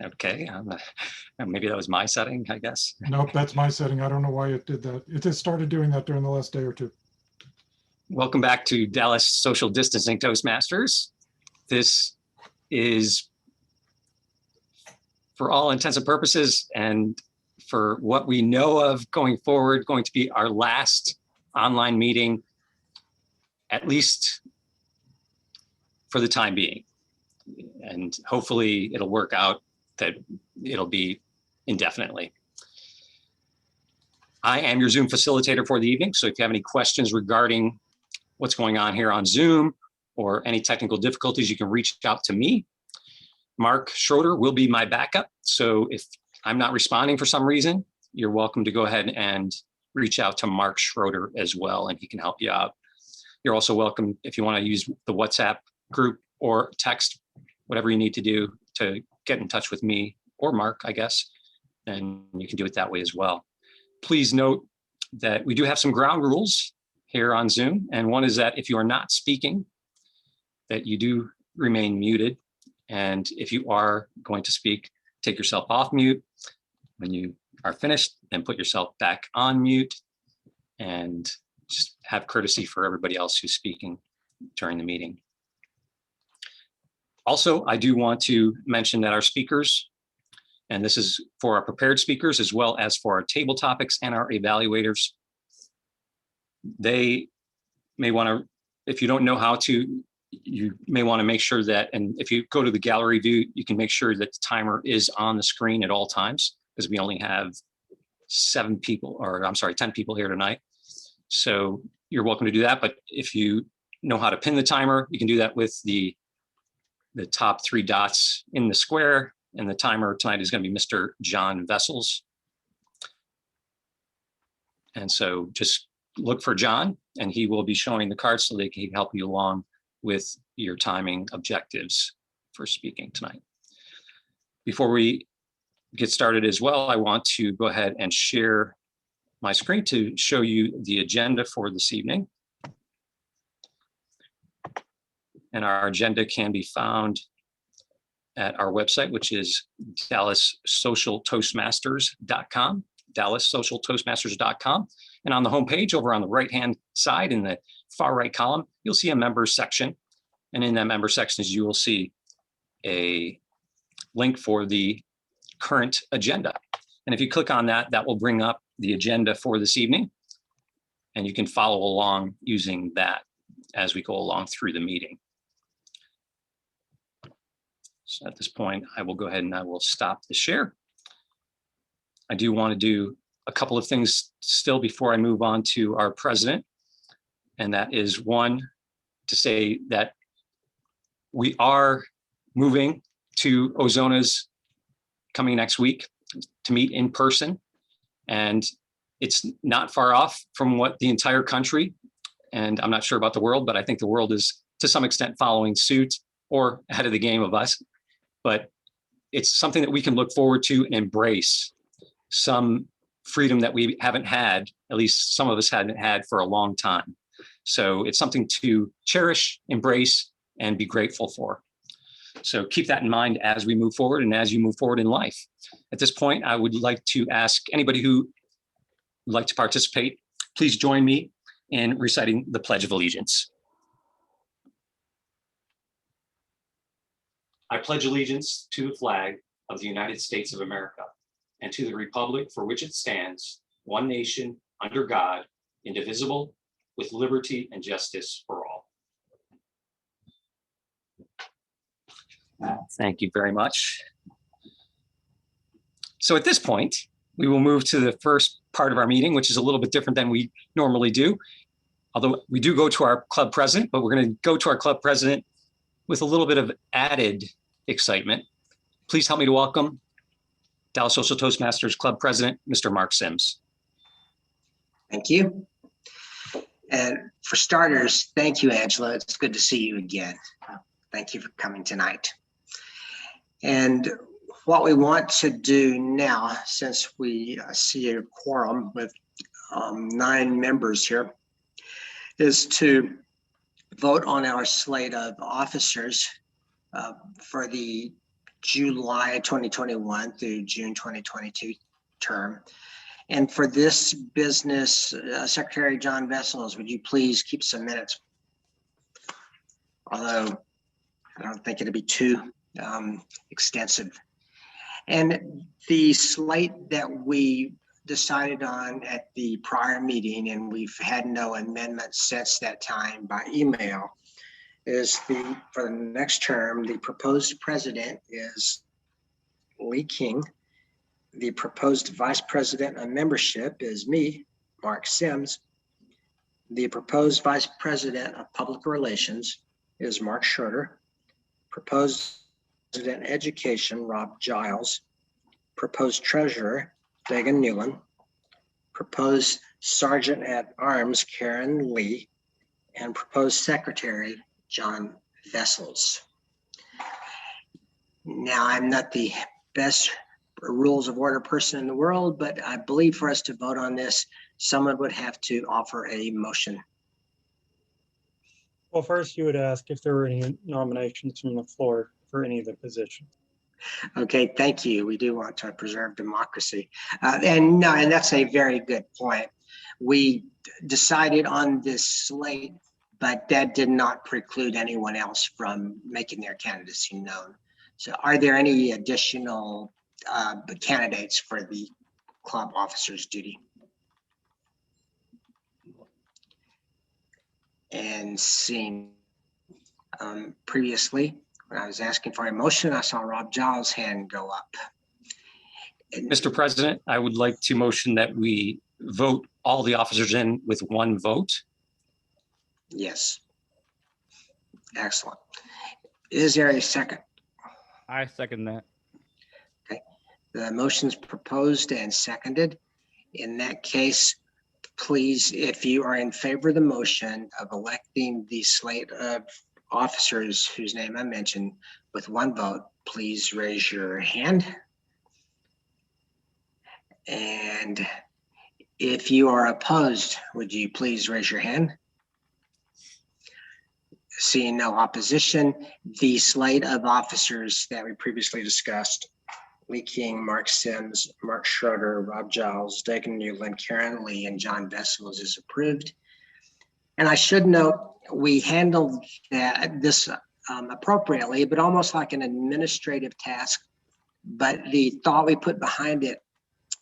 Okay, maybe that was my setting, I guess. Nope, that's my setting. I don't know why it did that. It just started doing that during the last day or two. Welcome back to Dallas Social Distancing Toastmasters. This is, for all intents and purposes, and for what we know of going forward, going to be our last online meeting, at least for the time being. And hopefully it'll work out that it'll be indefinitely. I am your Zoom facilitator for the evening. So if you have any questions regarding what's going on here on Zoom or any technical difficulties, you can reach out to me. Mark Schroeder will be my backup. So if I'm not responding for some reason, you're welcome to go ahead and reach out to Mark Schroeder as well, and he can help you out. You're also welcome, if you want to use the WhatsApp group or text, whatever you need to do to get in touch with me or Mark, I guess, and you can do it that way as well. Please note that we do have some ground rules here on Zoom, and one is that if you are not speaking, that you do remain muted. And if you are going to speak, take yourself off mute. When you are finished, then put yourself back on mute, and just have courtesy for everybody else who's speaking during the meeting. Also, I do want to mention that our speakers, and this is for our prepared speakers as well as for our table topics and our evaluators, they may want to, if you don't know how to, you may want to make sure that, and if you go to the gallery view, you can make sure that the timer is on the screen at all times, because we only have 10 people here tonight. So you're welcome to do that. But if you know how to pin the timer, you can do that with the top 3 dots in the square. And the timer tonight is going to be Mr. John Vessels. And so just look for John, and he will be showing the cards so they can help you along with your timing objectives for speaking tonight. Before we get started as well, I want to go ahead and share my screen to show you the agenda for this evening. And our agenda can be found at our website, which is DallasSocialToastmasters.com, DallasSocialToastmasters.com. And on the homepage over on the right-hand side in the far right column, you'll see a members section. And in that member section, you will see a link for the current agenda. And if you click on that, that will bring up the agenda for this evening. And you can follow along using that as we go along through the meeting. So at this point, I will go ahead and I will stop the share. I do want to do a couple of things still before I move on to our president. And that is, one, to say that we are moving to Ozona's coming next week to meet in person. And it's not far off from what the entire country, and I'm not sure about the world, but I think the world is to some extent following suit or ahead of the game of us. But it's something that we can look forward to and embrace, some freedom that we haven't had, at least some of us hadn't had for a long time. So it's something to cherish, embrace, and be grateful for. So keep that in mind as we move forward and as you move forward in life. At this point, I would like to ask anybody who would like to participate, please join me in reciting the Pledge of Allegiance. I pledge allegiance to the flag of the United States of America and to the republic for which it stands, one nation, under God, indivisible, with liberty and justice for all. Thank you very much. So at this point, we will move to the first part of our meeting, which is a little bit different than we normally do. Although we do go to our club president, but we're going to go to our club president with a little bit of added excitement. Please help me to welcome Dallas Social Toastmasters Club President, Mr. Mark Sims. Thank you. And for starters, thank you, Angela. It's good to see you again. Thank you for coming tonight. And what we want to do now, since we see a quorum with 9 members here, is to vote on our slate of officers for the July 2021 through June 2022 term. And for this business, Secretary John Vessels, would you please keep some minutes? Although I don't think it'll be too extensive. And the slate that we decided on at the prior meeting, and we've had no amendments since that time by email, is for the next term, the proposed president is Lee King. The proposed vice president of membership is me, Mark Sims. The proposed vice president of public relations is Mark Schroeder. Proposed president education, Rob Giles. Proposed treasurer, Dagan Newland. Proposed sergeant at arms, Karen Lee. And proposed secretary, John Vessels. Now, I'm not the best rules of order person in the world, but I believe for us to vote on this, someone would have to offer a motion. Well, first you would ask if there were any nominations from the floor for any of the positions. Okay, thank you. We do want to preserve democracy. And that's a very good point. We decided on this slate, but that did not preclude anyone else from making their candidacy known. So are there any additional candidates for the club officers duty? And seeing previously, when I was asking for a motion, I saw Rob Giles' hand go up. Mr. President, I would like to motion that we vote all the officers in with one vote. Yes. Excellent. Is there a second? I second that. The motion's proposed and seconded. In that case, please, if you are in favor of the motion of electing the slate of officers whose name I mentioned with one vote, please raise your hand. And if you are opposed, would you please raise your hand? Seeing no opposition, the slate of officers that we previously discussed, Lee King, Mark Sims, Mark Schroeder, Rob Giles, Dagan Newland, Karen Lee, and John Vessels is approved. And I should note, we handled this appropriately, but almost like an administrative task. But the thought we put behind it,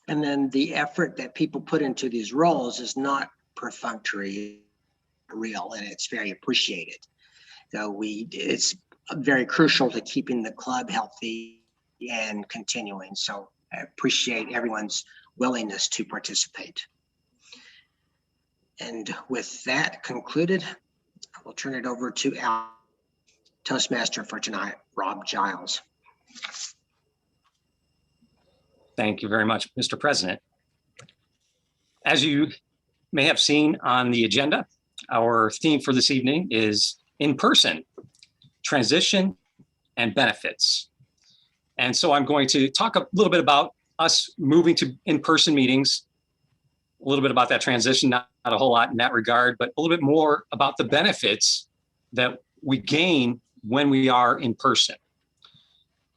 and then the effort that people put into these roles is not perfunctory, real, and it's very appreciated. So it's very crucial to keeping the club healthy and continuing. So I appreciate everyone's willingness to participate. And with that concluded, I will turn it over to our Toastmaster for tonight, Rob Giles. Thank you very much, Mr. President. As you may have seen on the agenda, our theme for this evening is in-person, transition, and benefits. And so I'm going to talk a little bit about us moving to in-person meetings, a little bit about that transition, not a whole lot in that regard, but a little bit more about the benefits that we gain when we are in person.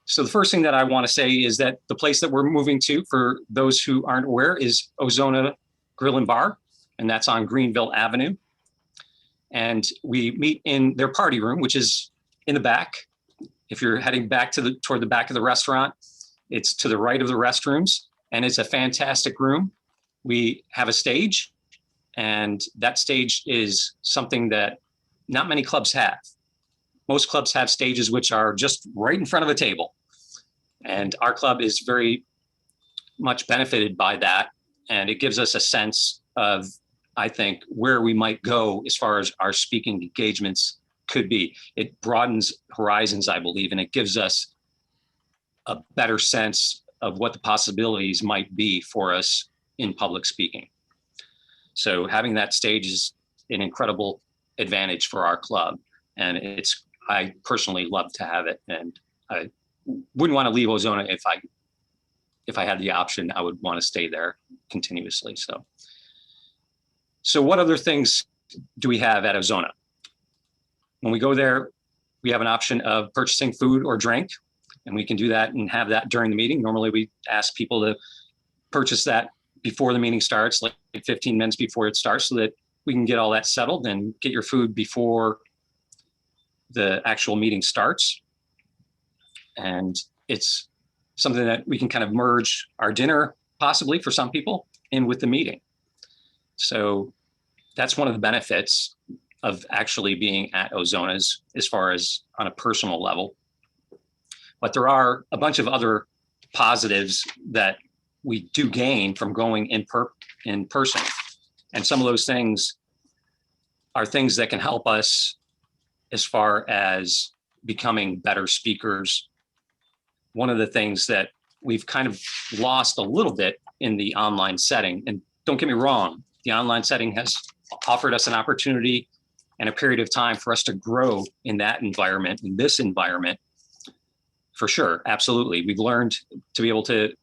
So the first thing that I want to say is that the place that we're moving to, for those who aren't aware, is Ozona Grill and Bar, and that's on Greenville Avenue. And we meet in their party room, which is in the back. If you're heading back toward the back of the restaurant, it's to the right of the restrooms, and it's a fantastic room. We have a stage, and that stage is something that not many clubs have. Most clubs have stages which are just right in front of a table. And our club is very much benefited by that. And it gives us a sense of, I think, where we might go as far as our speaking engagements could be. It broadens horizons, I believe, and it gives us a better sense of what the possibilities might be for us in public speaking. So having that stage is an incredible advantage for our club. And I personally love to have it. And I wouldn't want to leave Ozona if I had the option. I would want to stay there continuously. So what other things do we have at Ozona? When we go there, we have an option of purchasing food or drink. And we can do that and have that during the meeting. Normally we ask people to purchase that before the meeting starts, like 15 minutes before it starts, so that we can get all that settled and get your food before the actual meeting starts. And it's something that we can kind of merge our dinner, possibly for some people, in with the meeting. So that's one of the benefits of actually being at Ozona's as far as on a personal level. But there are a bunch of other positives that we do gain from going in person. And some of those things are things that can help us as far as becoming better speakers. One of the things that we've kind of lost a little bit in the online setting, and don't get me wrong, the online setting has offered us an opportunity and a period of time for us to grow in that environment, in this environment, for sure, absolutely. We've learned to be able to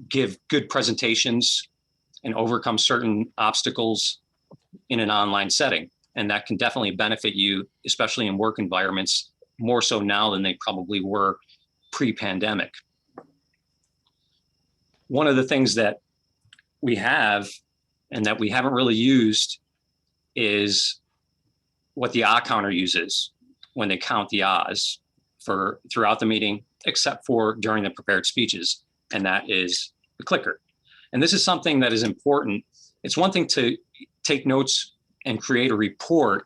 give good presentations and overcome certain obstacles in an online setting. And that can definitely benefit you, especially in work environments, more so now than they probably were pre-pandemic. One of the things that we have and that we haven't really used is what the ah counter uses when they count the ahs for throughout the meeting, except for during the prepared speeches, and that is the clicker. And this is something that is important. It's one thing to take notes and create a report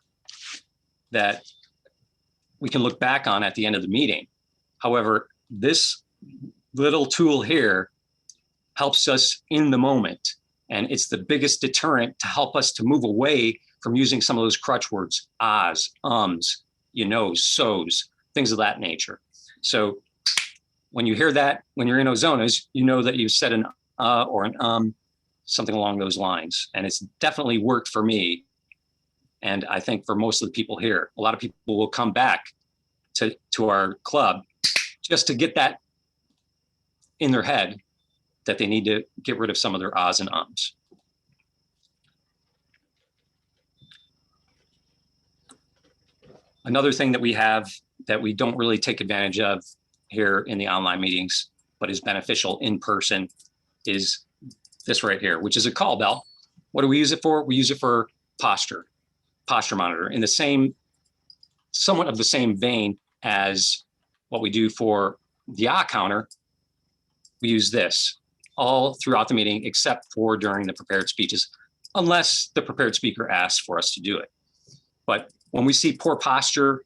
that we can look back on at the end of the meeting. However, this little tool here helps us in the moment. And it's the biggest deterrent to help us to move away from using some of those crutch words, ahs, ums, you know, so's, things of that nature. So when you hear that, when you're in Ozona's, you know that you've said an or an something along those lines. And it's definitely worked for me. And I think for most of the people here, a lot of people will come back to our club just to get that in their head that they need to get rid of some of their ahs and ums. Another thing that we have that we don't really take advantage of here in the online meetings, but is beneficial in person, is this right here, which is a call bell. What do we use it for? We use it for posture monitor, in the same, somewhat of the same vein as what we do for the ah counter. We use this all throughout the meeting, except for during the prepared speeches, unless the prepared speaker asks for us to do it. But when we see poor posture,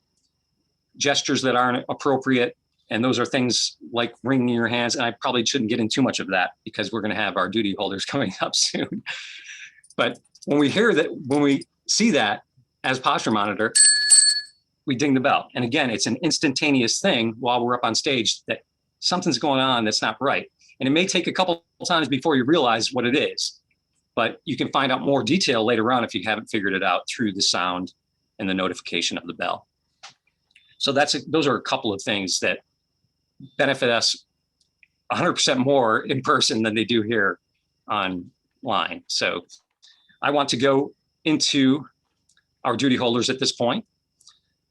gestures that aren't appropriate, and those are things like wringing your hands, and I probably shouldn't get into too much of that because we're going to have our duty holders coming up soon. But when we hear that, when we see that as posture monitor, we ding the bell. And again, it's an instantaneous thing while we're up on stage that something's going on that's not right. And it may take a couple of times before you realize what it is, but you can find out more detail later on if you haven't figured it out through the sound and the notification of the bell. So those are a couple of things that benefit us 100% more in person than they do here online. So I want to go into our duty holders at this point,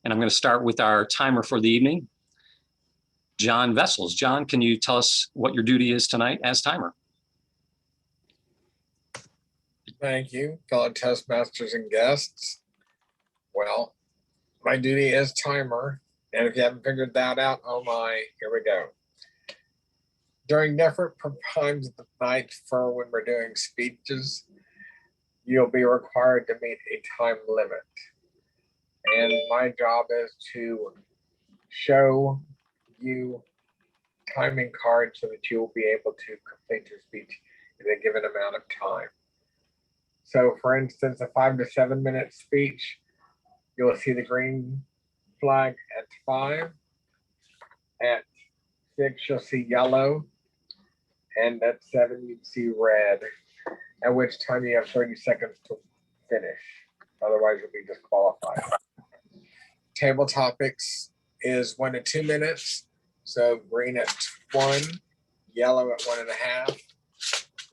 and I'm going to start with our timer for the evening, John Vessels. John, can you tell us what your duty is tonight as timer? Thank you, fellow Toastmasters and guests. Well, my duty is timer, and if you haven't figured that out, oh my, here we go. During different times of the night for when we're doing speeches, you'll be required to meet a time limit. And my job is to show you timing cards so that you will be able to complete your speech in a given amount of time. So for instance, a 5 to 7 minute speech, you'll see the green flag at 5. At 6, you'll see yellow. And at 7, you'd see red, at which time you have 30 seconds to finish. Otherwise, you'll be disqualified. Table topics is 1 to 2 minutes. So green at 1, yellow at 1.5,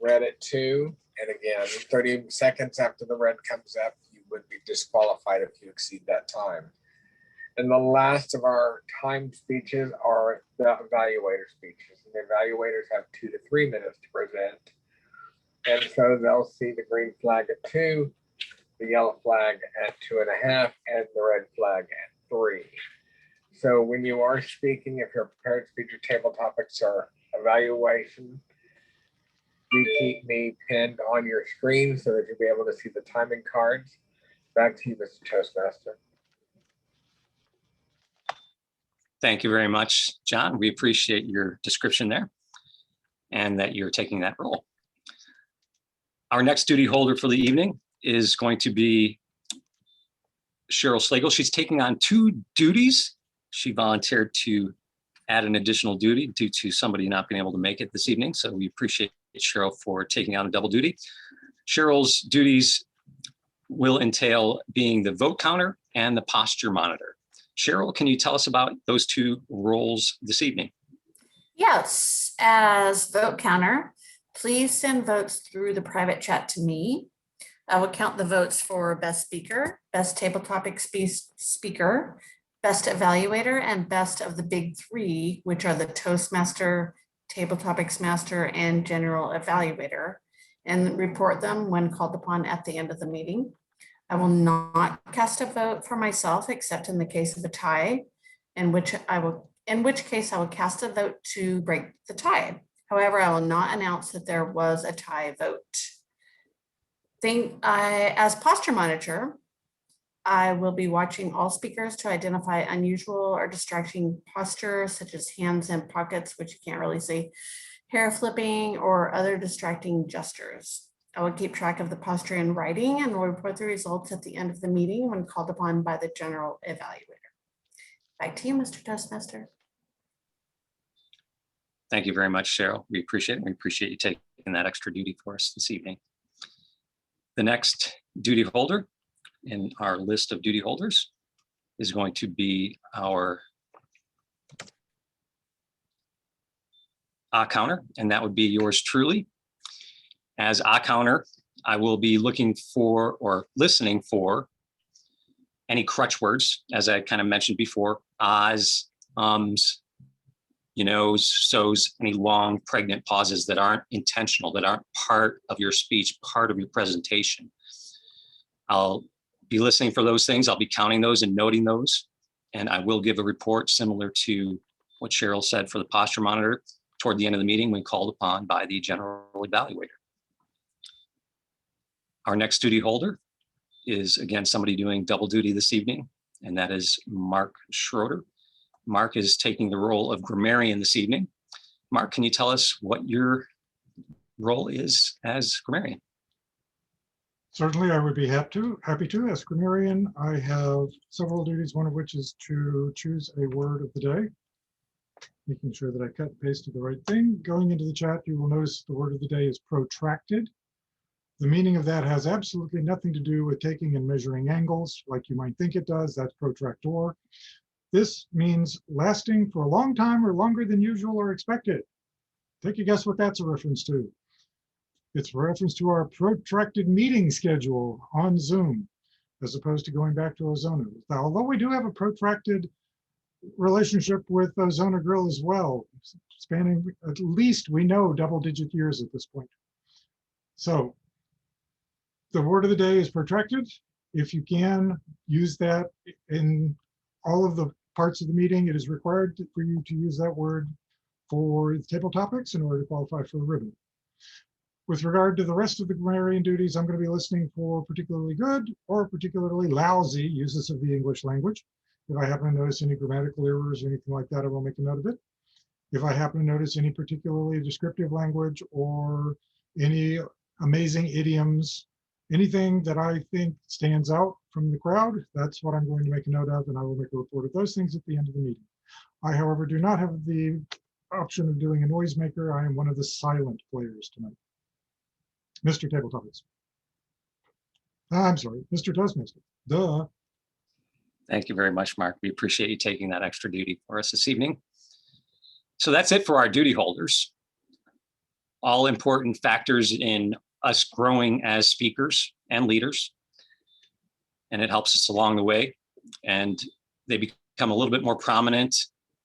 red at 2. And again, 30 seconds after the red comes up, you would be disqualified if you exceed that time. And the last of our timed speeches are the evaluator speeches. And the evaluators have 2 to 3 minutes to present. And so they'll see the green flag at 2, the yellow flag at 2.5, and the red flag at 3. So when you are speaking, if you're prepared to speak, your table topics are evaluation. Do keep me pinned on your screen so that you'll be able to see the timing cards. Back to you, Mr. Toastmaster. Thank you very much, John. We appreciate your description there and that you're taking that role. Our next duty holder for the evening is going to be Cheryl Slagle. She's taking on 2 duties. She volunteered to add an additional duty due to somebody not being able to make it this evening. So we appreciate Cheryl for taking on a double duty. Cheryl's duties will entail being the vote counter and the posture monitor. Cheryl, can you tell us about those 2 roles this evening? Yes, as vote counter, please send votes through the private chat to me. I will count the votes for best speaker, best table topic speaker, best evaluator, and best of the big 3, which are the Toastmaster, table topics master, and general evaluator, and report them when called upon at the end of the meeting. I will not cast a vote for myself except in the case of a tie, in which case I will cast a vote to break the tie. However, I will not announce that there was a tie vote. As posture monitor, I will be watching all speakers to identify unusual or distracting posture, such as hands in pockets, which you can't really see, hair flipping, or other distracting gestures. I will keep track of the posture in writing and will report the results at the end of the meeting when called upon by the general evaluator. Back to you, Mr. Toastmaster. Thank you very much, Cheryl. We appreciate it. We appreciate you taking that extra duty for us this evening. The next duty holder in our list of duty holders is going to be our counter, and that would be yours truly. As counter, I will be looking for or listening for any crutch words, as I kind of mentioned before, ahs, ums, you know, so's, any long pregnant pauses that aren't intentional, that aren't part of your speech, part of your presentation. I'll be listening for those things. I'll be counting those and noting those. And I will give a report similar to what Cheryl said for the posture monitor toward the end of the meeting when called upon by the general evaluator. Our next duty holder is, again, somebody doing double duty this evening, and that is Mark Schroeder. Mark is taking the role of grammarian this evening. Mark, can you tell us what your role is as grammarian? Certainly, I would be happy to. As grammarian, I have several duties, one of which is to choose a word of the day, making sure that I cut and paste to the right thing. Going into the chat, you will notice the word of the day is protracted. The meaning of that has absolutely nothing to do with taking and measuring angles like you might think it does. That's protractor. This means lasting for a long time or longer than usual or expected. Take a guess what that's a reference to. It's a reference to our protracted meeting schedule on Zoom, as opposed to going back to Ozona. Now, although we do have a protracted relationship with Ozona Grill as well, spanning at least, we know, double-digit years at this point. So the word of the day is protracted. If you can use that in all of the parts of the meeting, it is required for you to use that word for table topics in order to qualify for a ribbon. With regard to the rest of the grammarian duties, I'm going to be listening for particularly good or particularly lousy uses of the English language. If I happen to notice any grammatical errors or anything like that, I will make a note of it. If I happen to notice any particularly descriptive language or any amazing idioms, anything that I think stands out from the crowd, that's what I'm going to make a note of, and I will make a report of those things at the end of the meeting. I, however, do not have the option of doing a noisemaker. I am one of the silent players tonight. Mr. Table Topics. I'm sorry, Mr. Toastmaster. Duh. Thank you very much, Mark. We appreciate you taking that extra duty for us this evening. So that's it for our duty holders. All important factors in us growing as speakers and leaders. And it helps us along the way. And they become become a little bit more prominent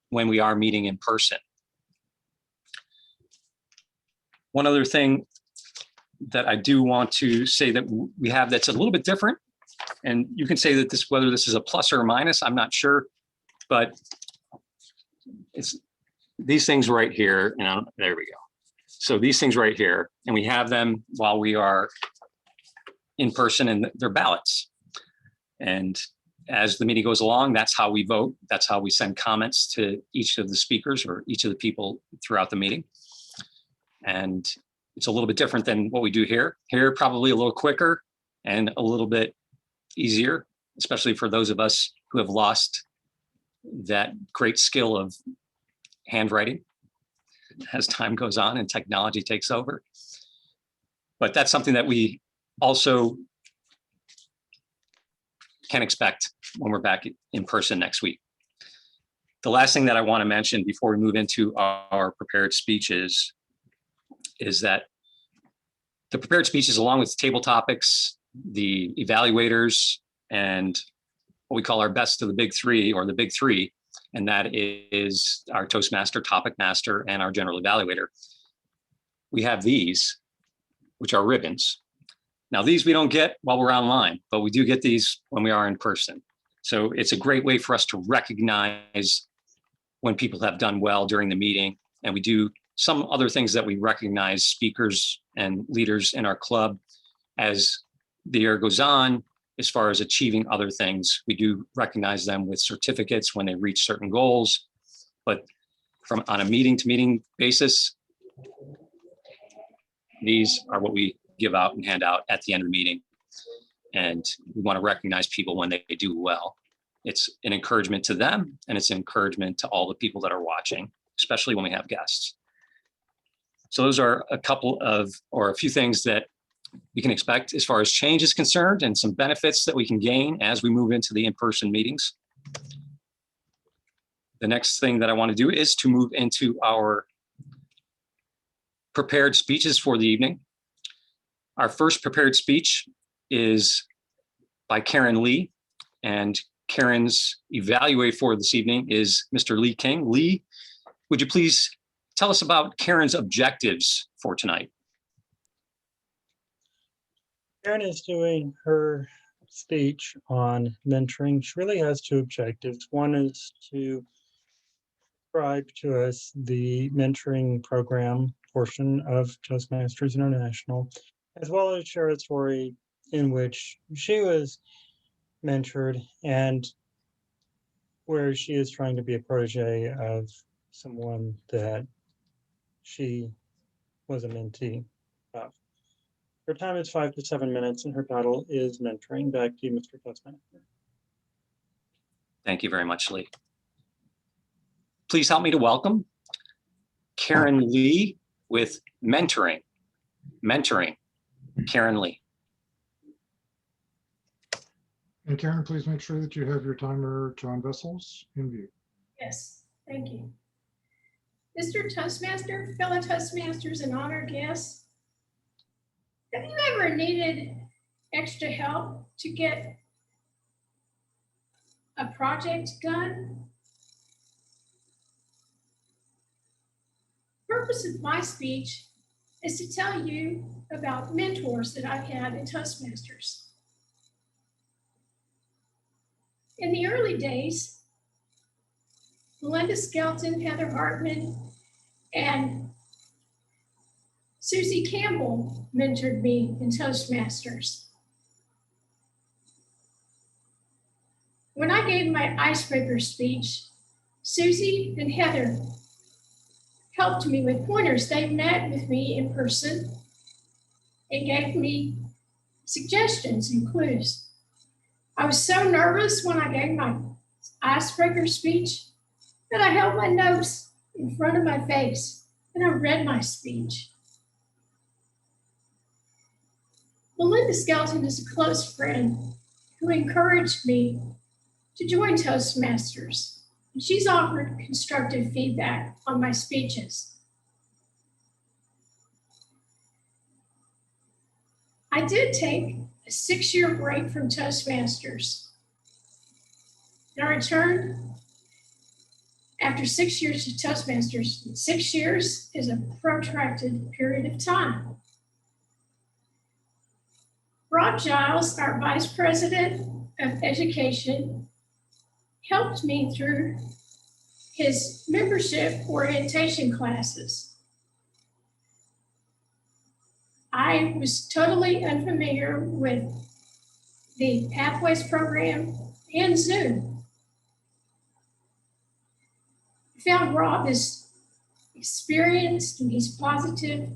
when we are meeting in person. One other thing that I do want to say that we have that's a little bit different, and you can say that this, whether this is a plus or a minus, I'm not sure, but it's these things right here, and there we go. So these things right here, and we have them while we are in person, and they're ballots. And as the meeting goes along, that's how we vote. That's how we send comments to each of the speakers or each of the people throughout the meeting. And it's a little bit different than what we do here. Here, probably a little quicker and a little bit easier, especially for those of us who have lost that great skill of handwriting as time goes on and technology takes over. But that's something that we also can expect when we're back in person next week. The last thing that I want to mention before we move into our prepared speeches is that the prepared speeches, along with table topics, the evaluators, and what we call our best of the big three, or the big three, and that is our Toastmaster, Topic Master, and our General Evaluator. We have these, which are ribbons. Now, these we don't get while we're online, but we do get these when we are in person. So it's a great way for us to recognize when people have done well during the meeting. And we do some other things that we recognize speakers and leaders in our club as the year goes on. As far as achieving other things, we do recognize them with certificates when they reach certain goals. But from on a meeting to meeting basis, these are what we give out and hand out at the end of the meeting. And we want to recognize people when they do well. It's an encouragement to them, and it's an encouragement to all the people that are watching, especially when we have guests. So those are a couple of, or a few things that we can expect as far as change is concerned, and some benefits that we can gain as we move into the in-person meetings. The next thing that I want to do is to move into our prepared speeches for the evening. Our first prepared speech is by Karen Lee, and Karen's evaluator for this evening is Mr. Lee King. Lee, would you please tell us about Karen's objectives for tonight? Karen is doing her speech on mentoring. She really has two objectives. One is to describe to us the mentoring program portion of Toastmasters International, as well as share a story in which she was mentored and where she is trying to be a protege of someone that she was a mentee of. Her time is 5 to 7 minutes, and her title is Mentoring. Back to you, Mr. Toastmaster. Thank you very much, Lee. Please help me to welcome Karen Lee with Mentoring. Mentoring, Karen Lee. And Karen, please make sure that you have your timer, John Vessels, in view. Yes, thank you. Mr. Toastmaster, fellow Toastmasters, and honored guests, have you ever needed extra help to get a project done? The purpose of my speech is to tell you about mentors that I've had in Toastmasters. In the early days, Melinda Skelton, Heather Hartman, and Susie Campbell mentored me in Toastmasters. When I gave my icebreaker speech, Susie and Heather helped me with pointers. They met with me in person and gave me suggestions and clues. I was so nervous when I gave my icebreaker speech that I held my notes in front of my face and I read my speech. Melinda Skelton is a close friend who encouraged me to join Toastmasters. And she's offered constructive feedback on my speeches. I did take a 6-year break from Toastmasters. and I returned after 6 years to Toastmasters. 6 years is a protracted period of time. Rob Giles, our Vice President of Education, helped me through his membership orientation classes. I was totally unfamiliar with the Pathways program and Zoom. I found Rob is experienced and he's positive.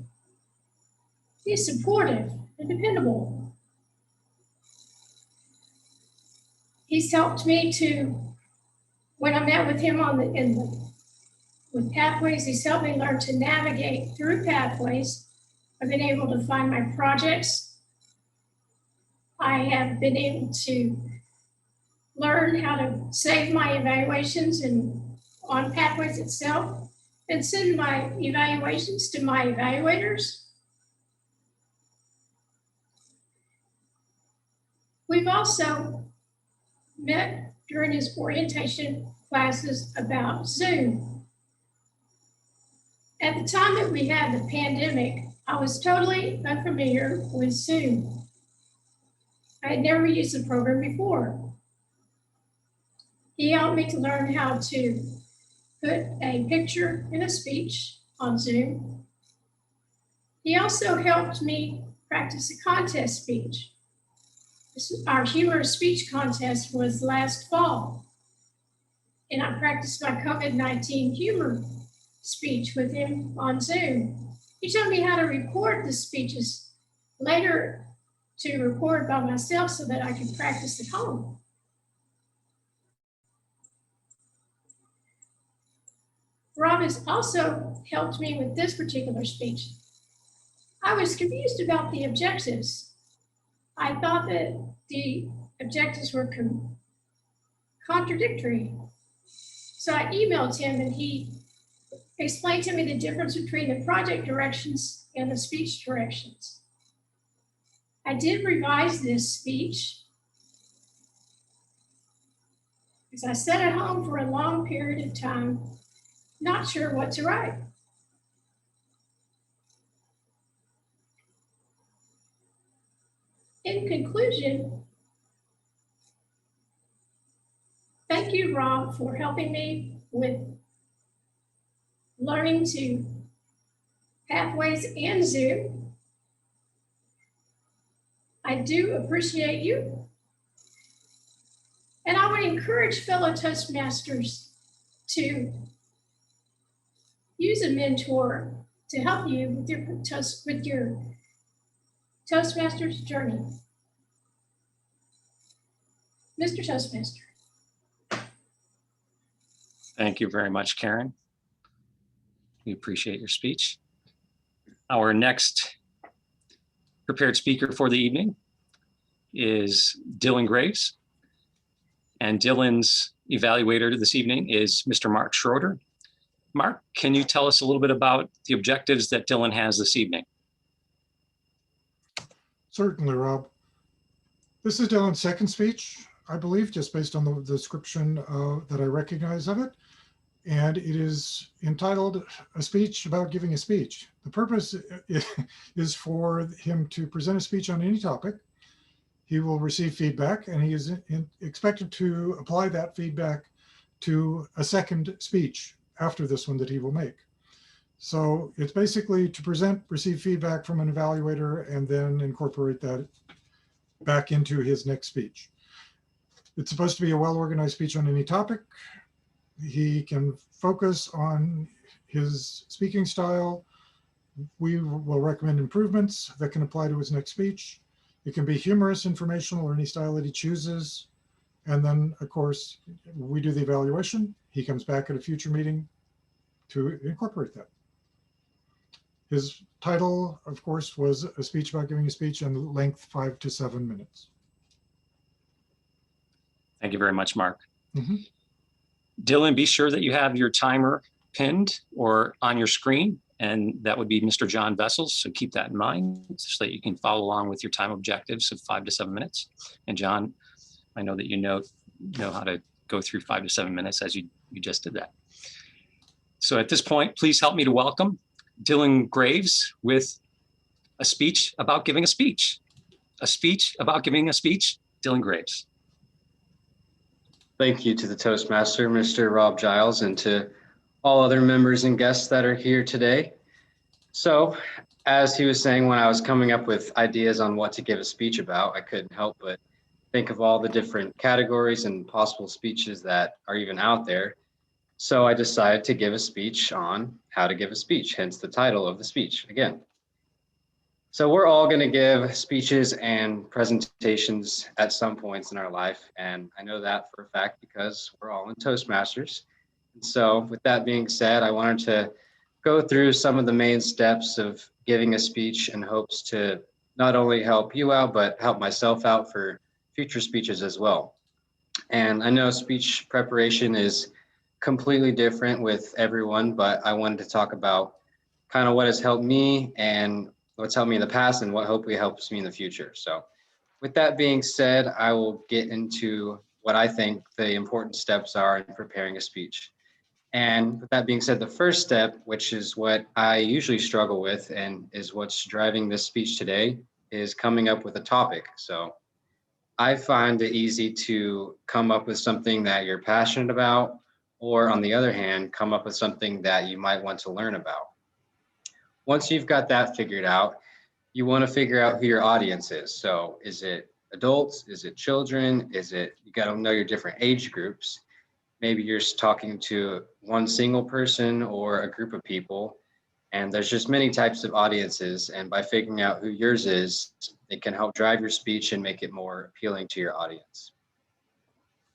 He's supportive and dependable. He's helped me to, when I met with him with Pathways, he's helped me learn to navigate through Pathways. I've been able to find my projects. I have been able to learn how to save my evaluations and on Pathways itself and send my evaluations to my evaluators. We've also met during his orientation classes about Zoom. At the time that we had the pandemic, I was totally unfamiliar with Zoom. I had never used the program before. He helped me to learn how to put a picture in a speech on Zoom. He also helped me practice a contest speech. Our humorous speech contest was last fall, and I practiced my COVID-19 humor speech with him on Zoom. He showed me how to record the speeches later to record by myself so that I could practice at home. Rob has also helped me with this particular speech. I was confused about the objectives. I thought that the objectives were contradictory. So I emailed him and he explained to me the difference between the project directions and the speech directions. I did revise this speech because I sat at home for a long period of time, not sure what to write. In conclusion, thank you, Rob, for helping me with learning to Pathways and Zoom. I do appreciate you. And I would encourage fellow Toastmasters to use a mentor to help you with your Toastmasters journey. Mr. Toastmaster. Thank you very much, Karen. We appreciate your speech. Our next prepared speaker for the evening is Dylan Graves. And Dylan's evaluator this evening is Mr. Mark Schroeder. Mark, can you tell us a little bit about the objectives that Dylan has this evening? Certainly, Rob. This is Dylan's second speech, I believe, just based on the description that I recognize of it. And it is entitled A Speech About Giving a Speech. The purpose is for him to present a speech on any topic. He will receive feedback, and he is expected to apply that feedback to a second speech after this one that he will make. So it's basically to present, receive feedback from an evaluator, and then incorporate that back into his next speech. It's supposed to be a well-organized speech on any topic. He can focus on his speaking style. We will recommend improvements that can apply to his next speech. It can be humorous, informational, or any style that he chooses. And then, of course, we do the evaluation. He comes back at a future meeting to incorporate that. His title, of course, was A Speech About Giving a Speech, and length 5 to 7 minutes. Thank you very much, Mark. Mm-hmm. Dylan, be sure that you have your timer pinned or on your screen, and that would be Mr. John Vessels. So keep that in mind so that you can follow along with your time objectives of 5 to 7 minutes. And John, I know that you know how to go through 5 to 7 minutes as you just did that. So at this point, please help me to welcome Dylan Graves with a speech about giving a speech. A speech about giving a speech, Dylan Graves. Thank you to the Toastmaster, Mr. Rob Giles, and to all other members and guests that are here today. So, as he was saying, when I was coming up with ideas on what to give a speech about, I couldn't help but think of all the different categories and possible speeches that are even out there. So I decided to give a speech on how to give a speech, hence the title of the speech again. So we're all going to give speeches and presentations at some points in our life. And I know that for a fact because we're all in Toastmasters. And so with that being said, I wanted to go through some of the main steps of giving a speech in hopes to not only help you out, but help myself out for future speeches as well. And I know speech preparation is completely different with everyone, but I wanted to talk about kind of what has helped me and what's helped me in the past and what hopefully helps me in the future. So with that being said, I will get into what I think the important steps are in preparing a speech. And with that being said, the first step, which is what I usually struggle with and is what's driving this speech today, is coming up with a topic. So I find it easy to come up with something that you're passionate about, or on the other hand, come up with something that you might want to learn about. Once you've got that figured out, you want to figure out who your audience is. So is it adults? Is it children? You got to know your different age groups. Maybe you're talking to one single person or a group of people, and there's just many types of audiences. And by figuring out who yours is, it can help drive your speech and make it more appealing to your audience.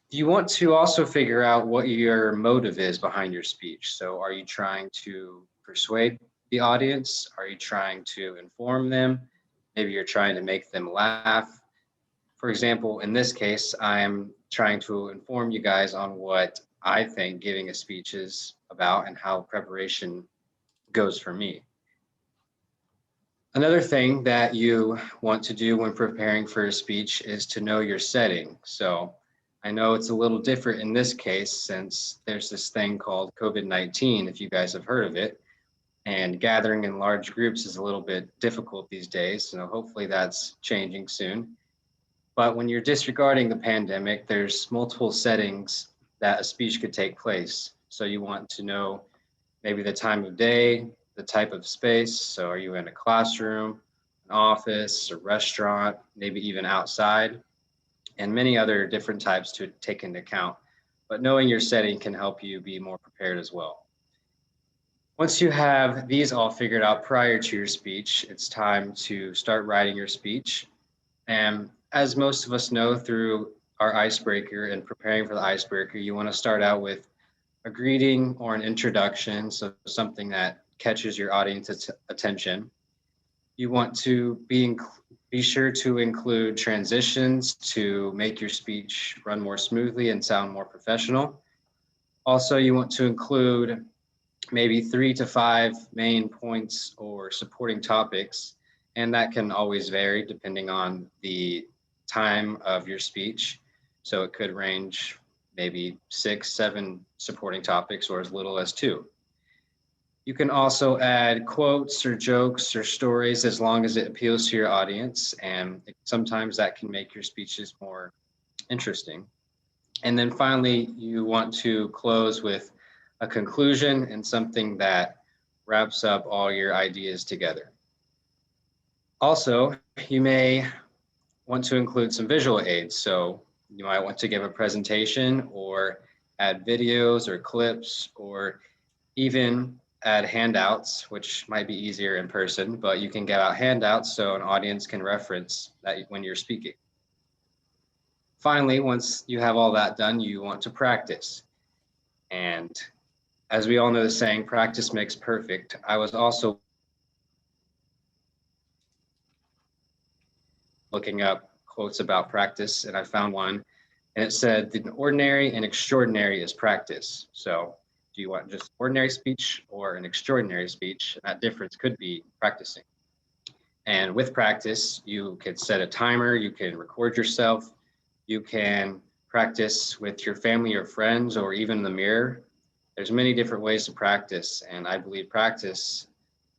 You want to also figure out what your motive is behind your speech. So are you trying to persuade the audience? Are you trying to inform them? Maybe you're trying to make them laugh. For example, in this case, I'm trying to inform you guys on what I think giving a speech is about and how preparation goes for me. Another thing that you want to do when preparing for a speech is to know your setting. So I know it's a little different in this case since there's this thing called COVID-19, if you guys have heard of it, and gathering in large groups is a little bit difficult these days. So hopefully that's changing soon. But when you're disregarding the pandemic, there's multiple settings that a speech could take place. So you want to know maybe the time of day, the type of space. So are you in a classroom, an office, a restaurant, maybe even outside, and many other different types to take into account. But knowing your setting can help you be more prepared as well. Once you have these all figured out prior to your speech, it's time to start writing your speech. And as most of us know through our icebreaker and preparing for the icebreaker, you want to start out with a greeting or an introduction, so something that catches your audience's attention. You want to be sure to include transitions to make your speech run more smoothly and sound more professional. Also, you want to include maybe 3 to 5 main points or supporting topics, and that can always vary depending on the time of your speech. So it could range maybe 6, 7 supporting topics or as little as 2. You can also add quotes or jokes or stories as long as it appeals to your audience, and sometimes that can make your speeches more interesting. And then finally, you want to close with a conclusion and something that wraps up all your ideas together. Also, you may want to include some visual aids. So you might want to give a presentation or add videos or clips or even add handouts, which might be easier in person, but you can get out handouts so an audience can reference that when you're speaking. Finally, once you have all that done, you want to practice. And as we all know the saying, practice makes perfect. I was also looking up quotes about practice, and I found one, and it said, "The ordinary and extraordinary is practice." So do you want just ordinary speech or an extraordinary speech? That difference could be practicing. And with practice, you can set a timer, you can record yourself, you can practice with your family or friends, or even in the mirror. There's many different ways to practice, and I believe practice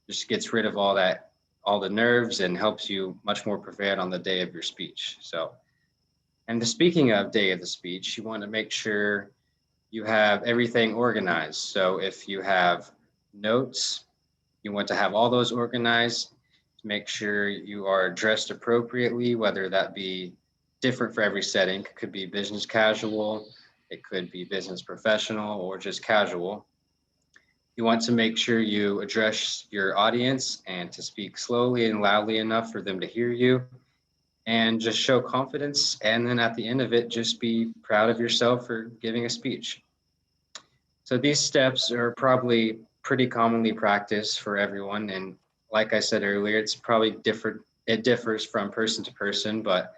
just gets rid of all the nerves and helps you much more prepared on the day of your speech. So, and speaking of day of the speech, you want to make sure you have everything organized. So if you have notes, you want to have all those organized to make sure you are dressed appropriately, whether that be different for every setting. It could be business casual, it could be business professional, or just casual. You want to make sure you address your audience and to speak slowly and loudly enough for them to hear you, and just show confidence. And then at the end of it, just be proud of yourself for giving a speech. So these steps are probably pretty commonly practiced for everyone. And like I said earlier, it's probably different. It differs from person to person, but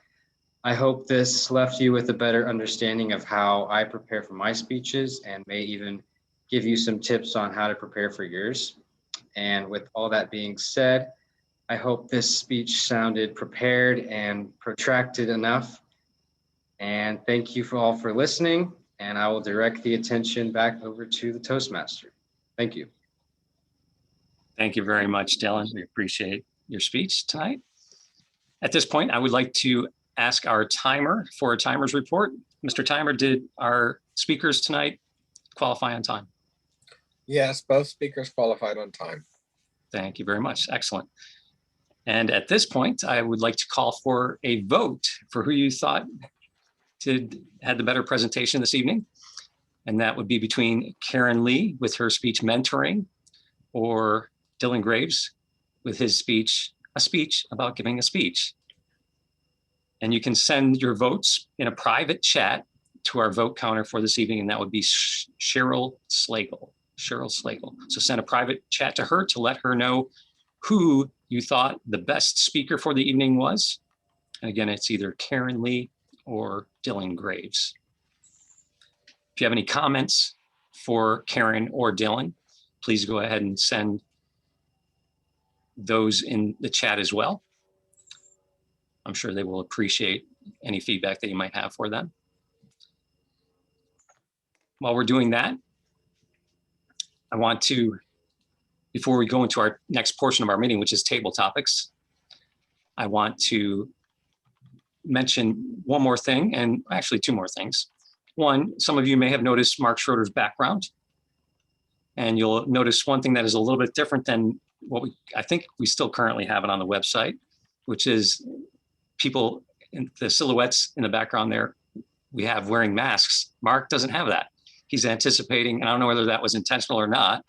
I hope this left you with a better understanding of how I prepare for my speeches, and may even give you some tips on how to prepare for yours. And with all that being said, I hope this speech sounded prepared and protracted enough. And thank you all for listening. And I will direct the attention back over to the Toastmaster. Thank you. Thank you very much, Dylan. We appreciate your speech tonight. At this point, I would like to ask our timer for a timer's report. Mr. Timer, did our speakers tonight qualify on time? Yes, both speakers qualified on time. Thank you very much. Excellent. And at this point, I would like to call for a vote for who you thought had the better presentation this evening. And that would be between Karen Lee with her speech mentoring, or Dylan Graves with his speech, a speech about giving a speech. And you can send your votes in a private chat to our vote counter for this evening, and that would be Cheryl Slagle. So send a private chat to her to let her know who you thought the best speaker for the evening was. And again, it's either Karen Lee or Dylan Graves. If you have any comments for Karen or Dylan, please go ahead and send those in the chat as well. I'm sure they will appreciate any feedback that you might have for them. While we're doing that, I want to, before we go into our next portion of our meeting, which is table topics, I want to mention one more thing, and actually two more things. One, some of you may have noticed Mark Schroeder's background, and you'll notice one thing that is a little bit different than what I think we still currently have it on the website, which is people in the silhouettes in the background there we have wearing masks. Mark doesn't have that. He's anticipating, and I don't know whether that was intentional or not,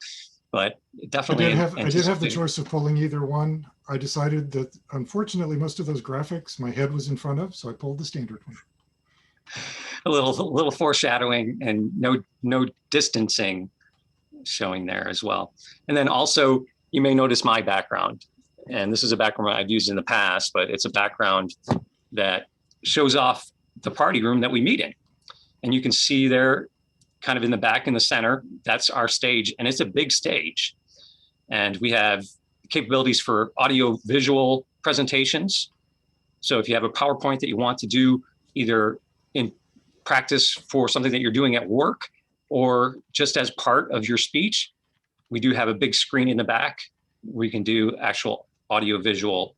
but definitely I did have the choice of pulling either one. I decided that unfortunately most of those graphics my head was in front of, so I pulled the standard one. A little foreshadowing and no distancing showing there as well. And then also you may notice my background, and this is a background I've used in the past, but it's a background that shows off the party room that we meet in. And you can see there kind of in the back in the center, that's our stage, and it's a big stage. And we have capabilities for audio visual presentations. So if you have a PowerPoint that you want to do either in practice for something that you're doing at work or just as part of your speech, we do have a big screen in the back where you can do actual audio visual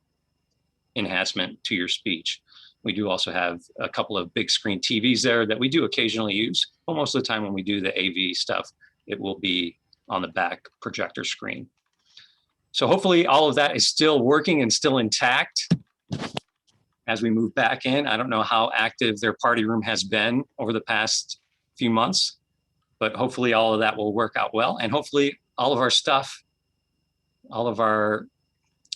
enhancement to your speech. We do also have a couple of big screen TVs there that we do occasionally use, but most of the time when we do the AV stuff, it will be on the back projector screen. So hopefully all of that is still working and still intact as we move back in. I don't know how active their party room has been over the past few months, but hopefully all of that will work out well. And hopefully all of our stuff, all of our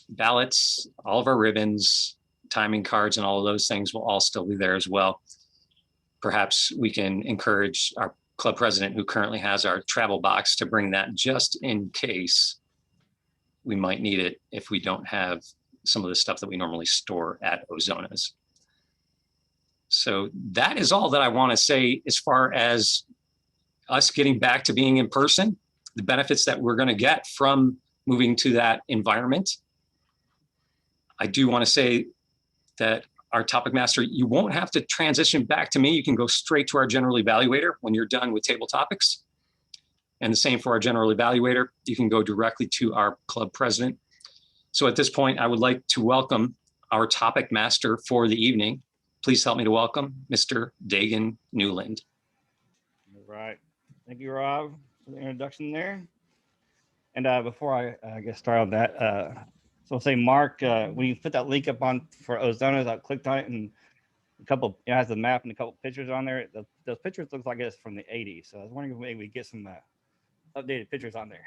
ballots, all of our ribbons, timing cards, and all of those things will all still be there as well. Perhaps we can encourage our club president, who currently has our travel box, to bring that just in case we might need it if we don't have some of the stuff that we normally store at Ozona's. So that is all that I want to say as far as us getting back to being in person, the benefits that we're going to get from moving to that environment. I do want to say that our topic master, you won't have to transition back to me. You can go straight to our general evaluator when you're done with table topics. And the same for our general evaluator. You can go directly to our club president. So at this point, I would like to welcome our topic master for the evening. Please help me to welcome Mr. Dagan Newland. All right. Thank you, Rob, for the introduction there. And before I get started on that, so I'll say, Mark, when you put that link up on for Ozonas, I clicked on it and it has the map and a couple pictures on there. Those pictures look like it's from the 80s. So I was wondering if maybe we get some updated pictures on there.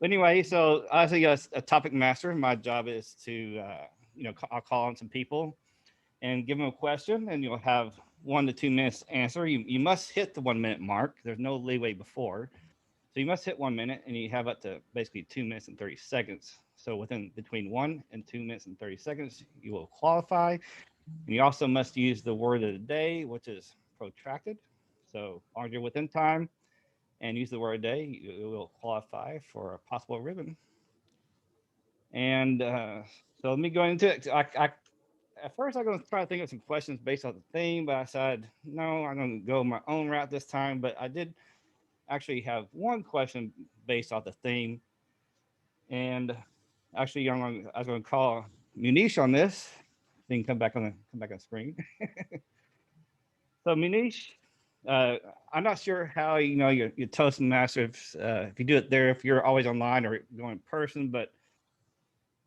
Anyway, so as a topic master, my job is to, I'll call on some people and give them a question, and you'll have 1 to 2 minutes to answer. You must hit the 1 minute mark. There's no leeway before. So you must hit 1 minute, and you have up to basically 2 minutes and 30 seconds. So between 1 and 2 minutes and 30 seconds, you will qualify. And you also must use the word of the day, which is protracted. So as long as you're within time and use the word of the day, you will qualify for a possible ribbon. And so let me go into it. At first, I'm going to try to think of some questions based on the theme, but I said, no, I'm going to go my own route this time. But I did actually have one question based off the theme. And actually, I was going to call Munish on this. Then come back on screen. So Munish, I'm not sure how your Toastmasters, if you do it there, if you're always online or going in person, but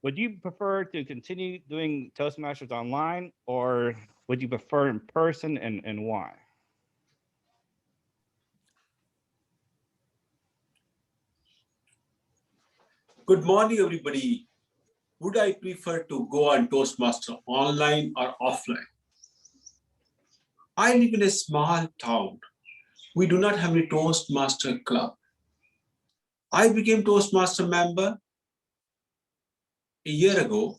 would you prefer to continue doing Toastmasters online, or would you prefer in person, and why? Good morning, everybody. Would I prefer to go on Toastmaster online or offline? I live in a small town. We do not have a Toastmaster club. I became Toastmaster member a year ago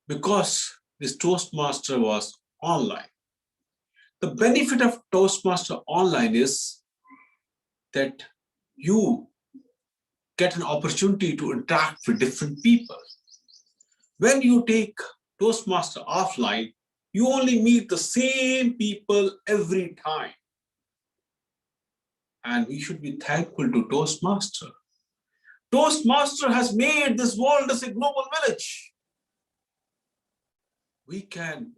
because this Toastmaster was online. The benefit of Toastmaster online is that you get an opportunity to interact with different people. When you take Toastmaster offline, you only meet the same people every time. And we should be thankful to Toastmaster. Toastmaster has made this world as a global village. We can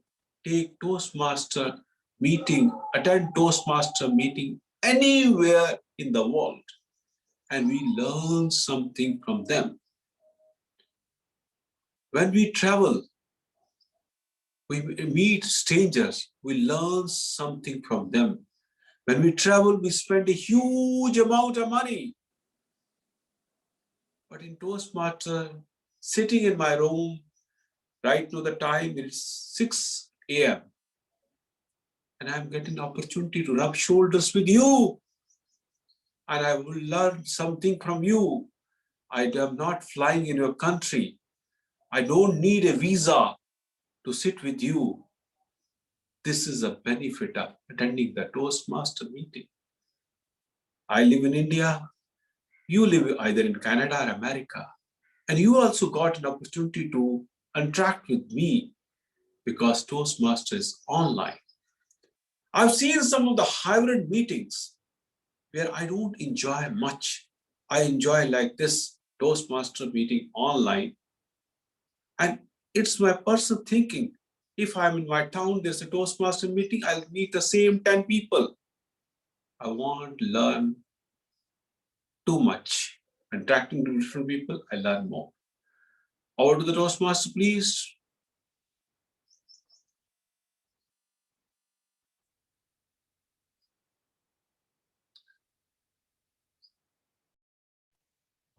take Toastmaster meeting, attend Toastmaster meeting anywhere in the world, and we learn something from them. When we travel, we meet strangers, we learn something from them. When we travel, we spend a huge amount of money. But in Toastmaster, sitting in my room, right now the time is 6 a.m. and I'm getting an opportunity to rub shoulders with you. And I will learn something from you. I am not flying in your country. I don't need a visa to sit with you. This is a benefit of attending the Toastmaster meeting. I live in India. You live either in Canada or America. And you also got an opportunity to interact with me because Toastmaster is online. I've seen some of the hybrid meetings where I don't enjoy much. I enjoy like this Toastmaster meeting online. And it's my personal thinking. If I'm in my town, there's a Toastmaster meeting, I'll meet the same 10 people. I want to learn too much. Interacting with different people, I learn more. Over to the Toastmaster, please.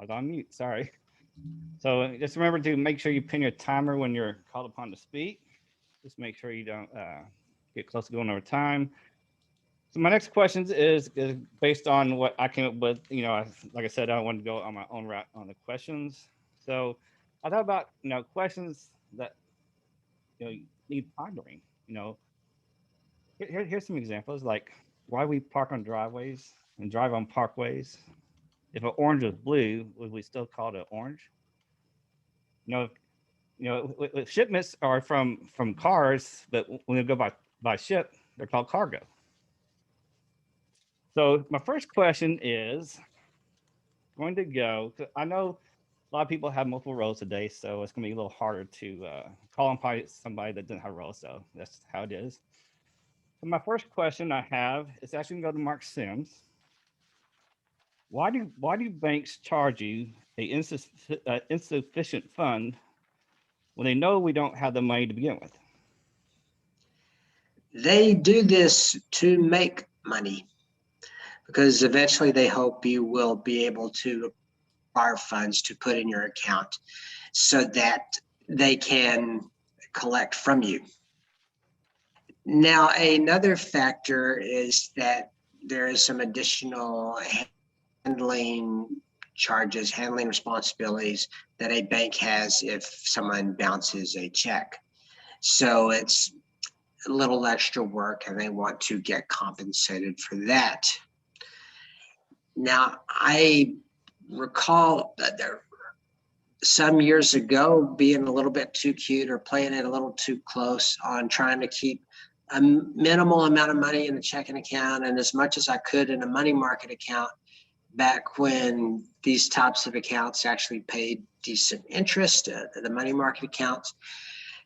I was on mute, sorry. So just remember to make sure you pin your timer when you're called upon to speak. Just make sure you don't get close to going over time. So my next question is based on what I came up with. Like I said, I wanted to go on my own route on the questions. So I thought about, questions that, need pondering. Here's some examples, like why we park on driveways and drive on parkways. If an orange was blue, would we still call it an orange? shipments are from cars, but when they go by ship, they're called cargo. So my first question is going to go, 'cause I know a lot of people have multiple roles today, so it's going to be a little harder to call on somebody that doesn't have a role. So that's how it is. So my first question I have is actually going to go to Mark Sims. Why do banks charge you a insufficient fund when they know we don't have the money to begin with? They do this to make money because eventually they hope you will be able to acquire funds to put in your account so that they can collect from you. Now, another factor is that there is some additional handling charges, handling responsibilities that a bank has if someone bounces a check. So it's a little extra work and they want to get compensated for that. Now, I recall that there some years ago being a little bit too cute or playing it a little too close on trying to keep a minimal amount of money in a checking account and as much as I could in a money market account back when these types of accounts actually paid decent interest, the money market accounts.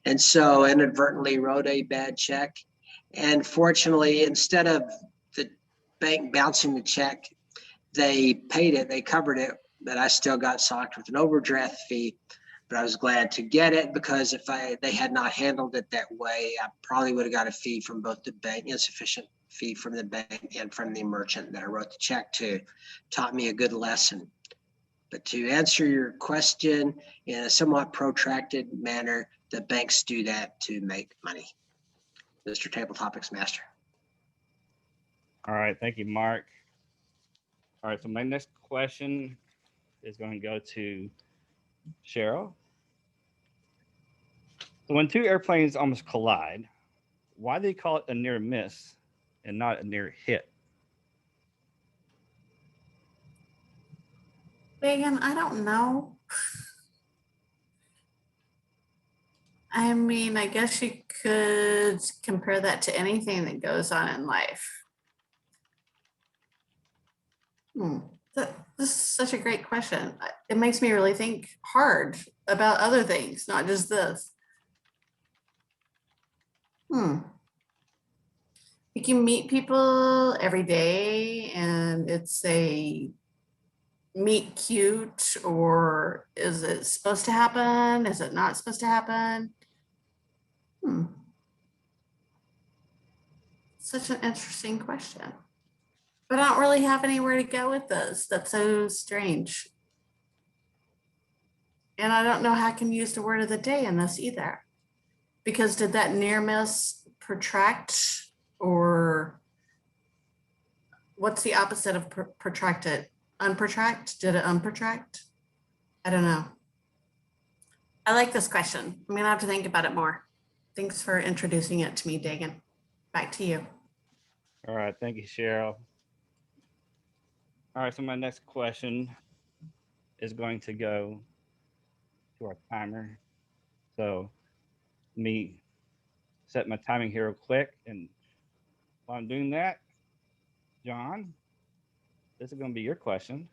And so inadvertently wrote a bad check. And fortunately, instead of the bank bouncing the check, they paid it, they covered it, but I still got socked with an overdraft fee. But I was glad to get it because if they had not handled it that way, I probably would have got a fee from both the bank, insufficient fee from the bank and from the merchant that I wrote the check to. Taught me a good lesson. But to answer your question in a somewhat protracted manner, the banks do that to make money. Mr. Table Topics Master. All right, thank you, Mark. All right, so my next question is going to go to Cheryl. So when two airplanes almost collide, why do they call it a near miss and not a near hit? Megan, I don't know. I mean, I guess you could compare that to anything that goes on in life. This is such a great question. It makes me really think hard about other things, not just this. You can meet people every day and it's a meet cute, or is it supposed to happen? Is it not supposed to happen? Such an interesting question. But I don't really have anywhere to go with this. That's so strange. And I don't know how I can use the word of the day in this either. Because did that near miss protract, or what's the opposite of protracted? Unprotract? Did it unprotract? I don't know. I like this question. I'm gonna have to think about it more. Thanks for introducing it to me, Dagan. Back to you. All right, thank you, Cheryl. All right, so my next question is going to go to our timer. So let me set my timing here real quick. And while I'm doing that, John, this is going to be your question.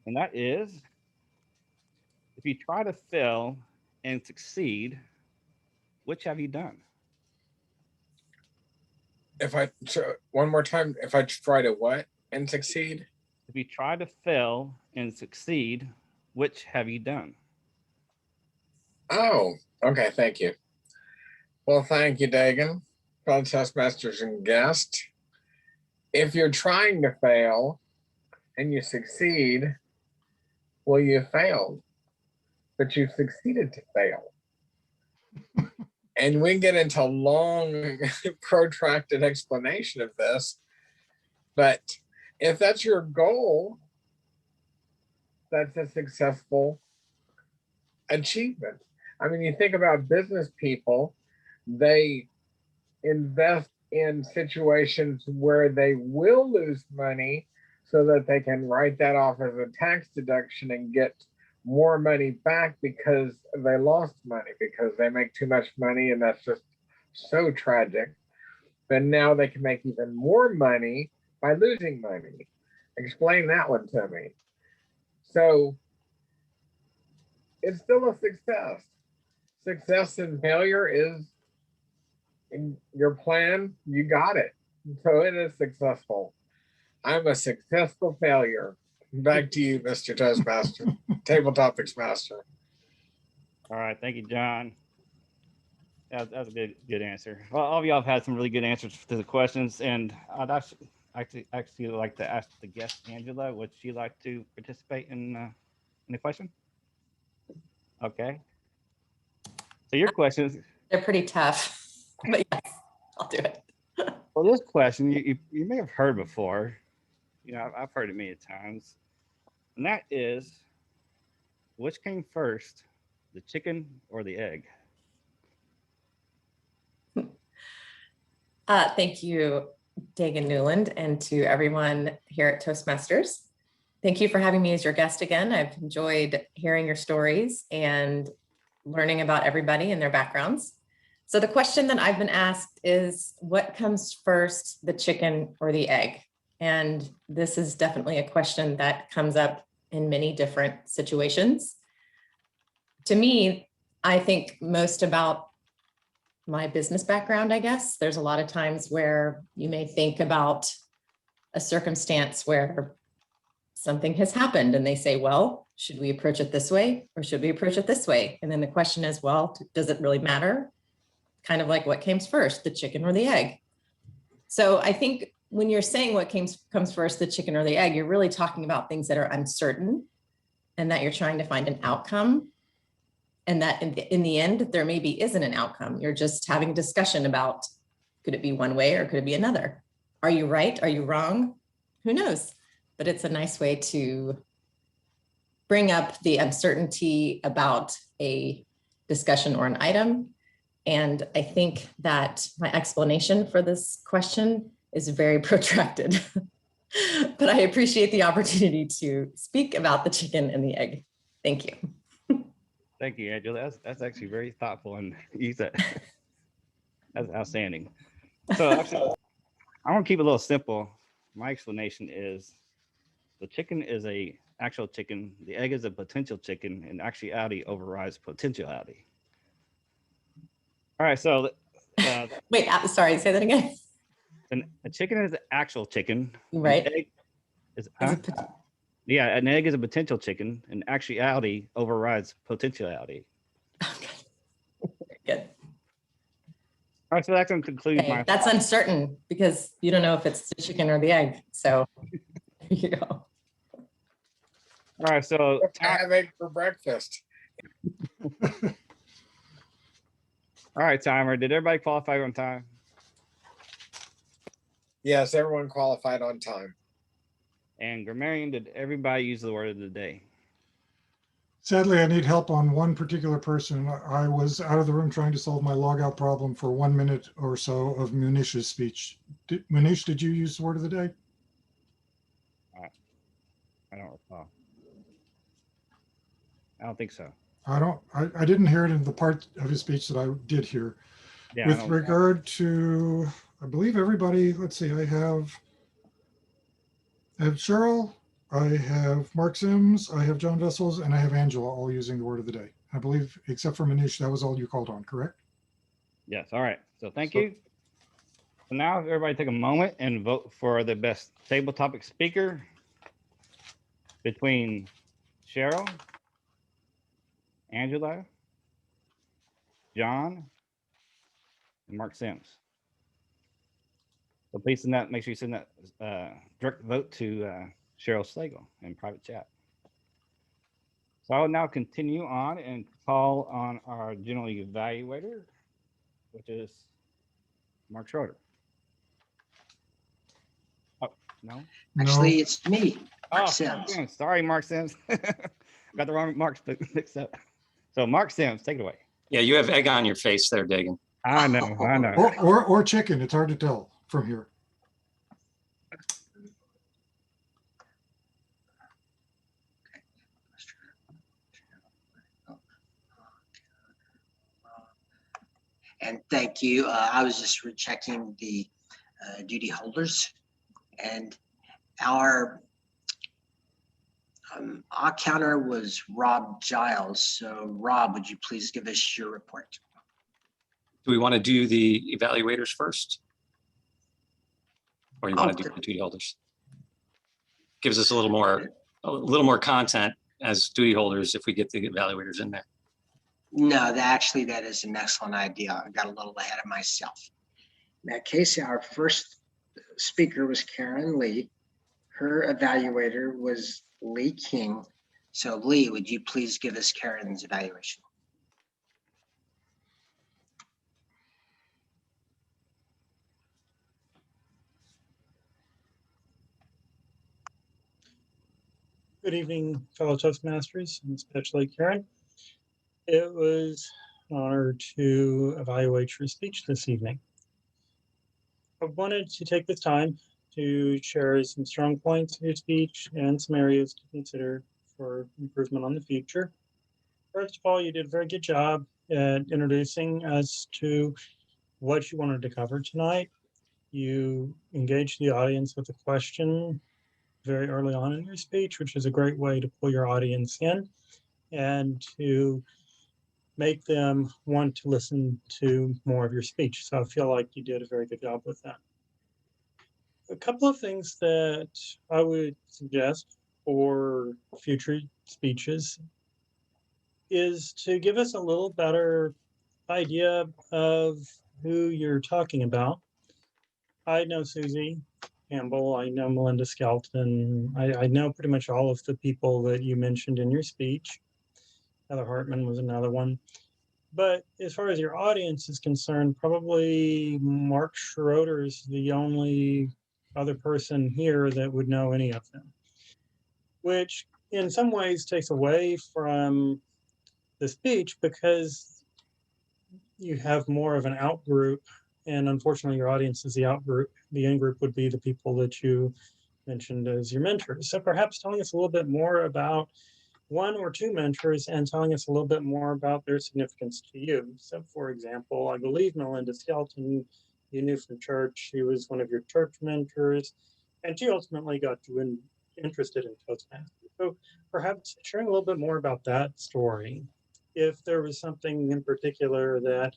And that is, if you try to fail and succeed, which have you done? One more time, if I try to what and succeed? If you try to fail and succeed, which have you done? Oh, okay, thank you. Well, thank you, Dagan, fellow Toastmasters and guests. If you're trying to fail and you succeed, well, you failed, but you succeeded to fail. And we get into a long, protracted explanation of this. But if that's your goal, that's a successful achievement. I mean, you think about business people, they invest in situations where they will lose money so that they can write that off as a tax deduction and get more money back because they lost money, because they make too much money, and that's just so tragic. But now they can make even more money by losing money. Explain that one to me. So it's still a success. Success and failure is in your plan, you got it. So it is successful. I'm a successful failure. Back to you, Mr. Toastmaster, Table Topics Master. All right, thank you, John. That's a good answer. Well, all of y'all have had some really good answers to the questions, and I'd actually like to ask the guest Angela, would she like to participate in the question? Okay. So your questions. They're pretty tough, but yes, I'll do it. Well, this question you may have heard before. You know, I've heard it many times, and that is, which came first, the chicken or the egg? Thank you, Dagan Newland, and to everyone here at Toastmasters. Thank you for having me as your guest again. I've enjoyed hearing your stories and learning about everybody and their backgrounds. So the question that I've been asked is, what comes first, the chicken or the egg? And this is definitely a question that comes up in many different situations. To me, I think most about my business background, I guess. There's a lot of times where you may think about a circumstance where something has happened and they say, well, should we approach it this way or should we approach it this way? And then the question is, well, does it really matter? Kind of like what comes first, the chicken or the egg? So I think when you're saying what comes first, the chicken or the egg, you're really talking about things that are uncertain and that you're trying to find an outcome. And that in the end, there maybe isn't an outcome. You're just having a discussion about, could it be one way or could it be another? Are you right? Are you wrong? Who knows? But it's a nice way to bring up the uncertainty about a discussion or an item. And I think that my explanation for this question is very protracted, but I appreciate the opportunity to speak about the chicken and the egg. Thank you. Thank you, Angela. That's actually very thoughtful, and you said that's outstanding. So actually, I want to keep it a little simple. My explanation is the chicken is a actual chicken, the egg is a potential chicken, and actuality overrides potentiality. All right, so wait, sorry, say that again. A chicken is an actual chicken. Right. An egg is, yeah, an egg is a potential chicken, and actuality overrides potentiality. Okay. Good. All right, so that can conclude my. That's uncertain because you don't know if it's the chicken or the egg. So, you know. All right, so I have egg for breakfast. All right, timer. Did everybody qualify on time? Yes, everyone qualified on time. And grammarian, did everybody use the word of the day? Sadly, I need help on one particular person. I was out of the room trying to solve my logout problem for 1 minute or so of Munish's speech. Munish, did you use the word of the day? I don't recall. I don't think so. I didn't hear it in the part of his speech that I did hear. Yeah, With regard to, I believe everybody, let's see, I have Cheryl, I have Mark Sims, I have John Vessels, and I have Angela all using the word of the day. I believe, except for Manish, that was all you called on, correct? Yes. All right. So thank you. So now everybody take a moment and vote for the best table topic speaker between Cheryl, Angela, John, and Mark Sims. So please send that, make sure you send that direct vote to Cheryl Slagle in private chat. So I will now continue on and call on our general evaluator, which is Mark Schroeder. Oh, no? Actually, it's me, Mark Oh, Sims. sorry, Mark Sims. Got the wrong Mark mixed up. So Mark Sims, take it away. Yeah, you have egg on your face there, Dagan. I know, I know. Or chicken, it's hard to tell from here. Thank you. I was just rechecking the duty holders, and our counter was Rob Giles. So Rob, would you please give us your report? Do we want to do the evaluators first? Or you want to do the duty holders? Gives us a little more content as duty holders if we get the evaluators in there. No, that is an excellent idea. I got a little ahead of myself. In that case, our first speaker was Karen Lee. Her evaluator was Lee King. So Lee, would you please give us Karen's evaluation? Good evening, fellow Toastmasters, and especially Karen. It was an honor to evaluate your speech this evening. I wanted to take this time to share some strong points in your speech and some areas to consider for improvement on the future. First of all, you did a very good job at introducing us to what you wanted to cover tonight. You engaged the audience with a question very early on in your speech, which is a great way to pull your audience in and to make them want to listen to more of your speech. So I feel like you did a very good job with that. A couple of things that I would suggest for future speeches is to give us a little better idea of who you're talking about. I know Susie Campbell, I know Melinda Skelton, I know pretty much all of the people that you mentioned in your speech. Heather Hartman was another one. But as far as your audience is concerned, probably Mark Schroeder is the only other person here that would know any of them, which in some ways takes away from the speech because you have more of an out group, and unfortunately your audience is the out group. The in group would be the people that you mentioned as your mentors. So perhaps telling us a little bit more about one or two mentors and telling us a little bit more about their significance to you. So for example, I believe Melinda Skelton, you knew from church, she was one of your church mentors, and she ultimately got you interested in Toastmasters. So perhaps sharing a little bit more about that story. If there was something in particular that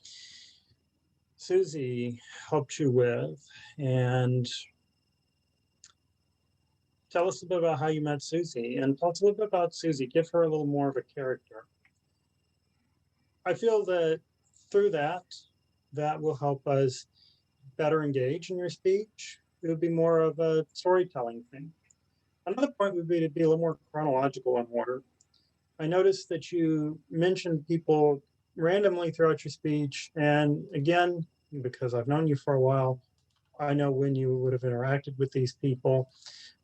Susie helped you with, and tell us a bit about how you met Susie, and tell us a little bit about Susie. Give her a little more of a character. I feel that through that will help us better engage in your speech. It would be more of a storytelling thing. Another point would be to be a little more chronological in order. I noticed that you mentioned people randomly throughout your speech, and again, because I've known you for a while, I know when you would have interacted with these people.